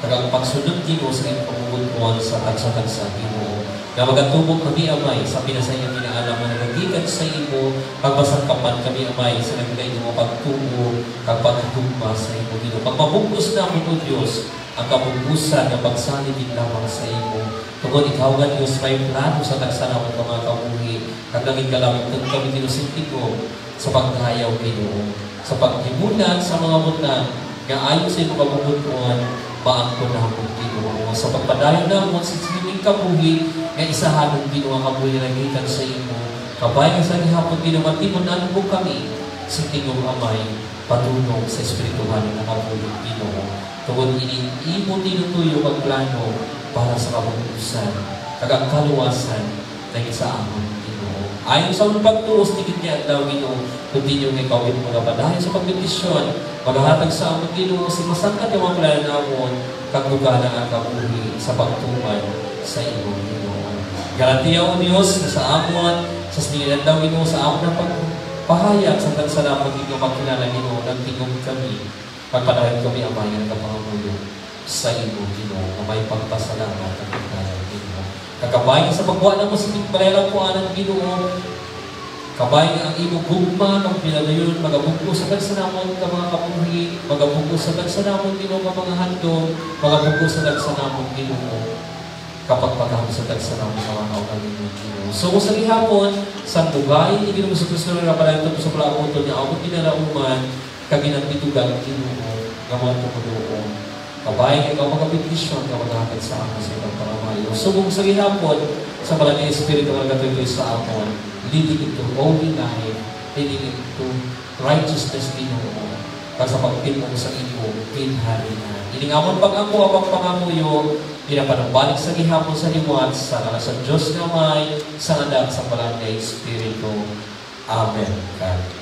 kag ang pagsunod Ginoo sa imong kabungkuhan sa tagsa Ginoo. Nga magatubog kami, Amay, sa pinasayang pinaalam na nagagigan sa imo, pagbasangkapan kami, Amay, sa nagigay mo pagtubo, kag pagtugma sa imo, Ginoo. Pagmabungkus na mo, Diyos, ang kabungkusan ng pagsanib din lamang sa imo. Tungkol ikaw nga, Diyos, may plano sa tagsanawang mga kabuhi, kag naging kalamang kami, Ginoo, sintigo, sa pagkayaw, Ginoo, sa paghimunan sa mga mutang, nga ayon sa imo kabungkuhan, paangko na mo, Ginoo. Sa pagpadayon na mo, sa siniming kabuhi, nga isahanong Ginoo ang kabuhi na nagikan sa imo. Kabay nga sa gihapon Ginoo, timunan mo kami sa tingong Amay, patulong sa espirituhan ng kabuhi Ginoo. Tungod ini imo tinutuyo ang plano para sa kabungusan, kag ang kaluwasan ng isa amon Ginoo. Ayon sa mong pagtuos, tigit niya daw Ginoo, continue nga ikaw yung mga padayon sa pagdedisyon, maghahatag sa amon Ginoo, si masangkat yung mga plano namon, kag lugana ang kabuhi sa pagtuman sa imo Ginoo. Garantiya o Diyos na sa amon, sa sinilan daw Ginoo, sa amon na pagpahayag sa tagsalamat Ginoo, magkilala Ginoo, nagtingog kami, pagpadayon kami Amay ng kapangamulo sa imo Ginoo, na may pagpasalamat at pagkaya Ginoo. Kagabay sa pagbuha na mo sa pagpalalang po ng Ginoo, kabay ang imo gugma ng pinadayon, magabugko sa tagsanamon ka mga kabuhi, magabugko sa tagsanamon Ginoo ka mga handog, magabugko sa tagsanamon Ginoo, kapag pagkakot sa tagsanamon ka mga kaugaling Ginoo. So kung sa gihapon, sa bugay, Ginoo sa Kristo na napalayan ito sa palamuto niya, ako pinarauman, kaginagpitugan Ginoo, gamang tumudoon. Kabay, ikaw magabindisyon, ka maghahatid sa amin sa ibang paramayo. So kung sa gihapon, sa pala ni Espiritu na gatuloy sa amon, leading into holy life, leading into righteousness Ginoo, para sa pagpilong sa imo, kinharian. Iningamon pag ako abang pangamuyo, pinapanambalik sa gihapon sa liwat, sa kala sa Diyos na may, sa anak sa pala ni Espiritu. Amen. God.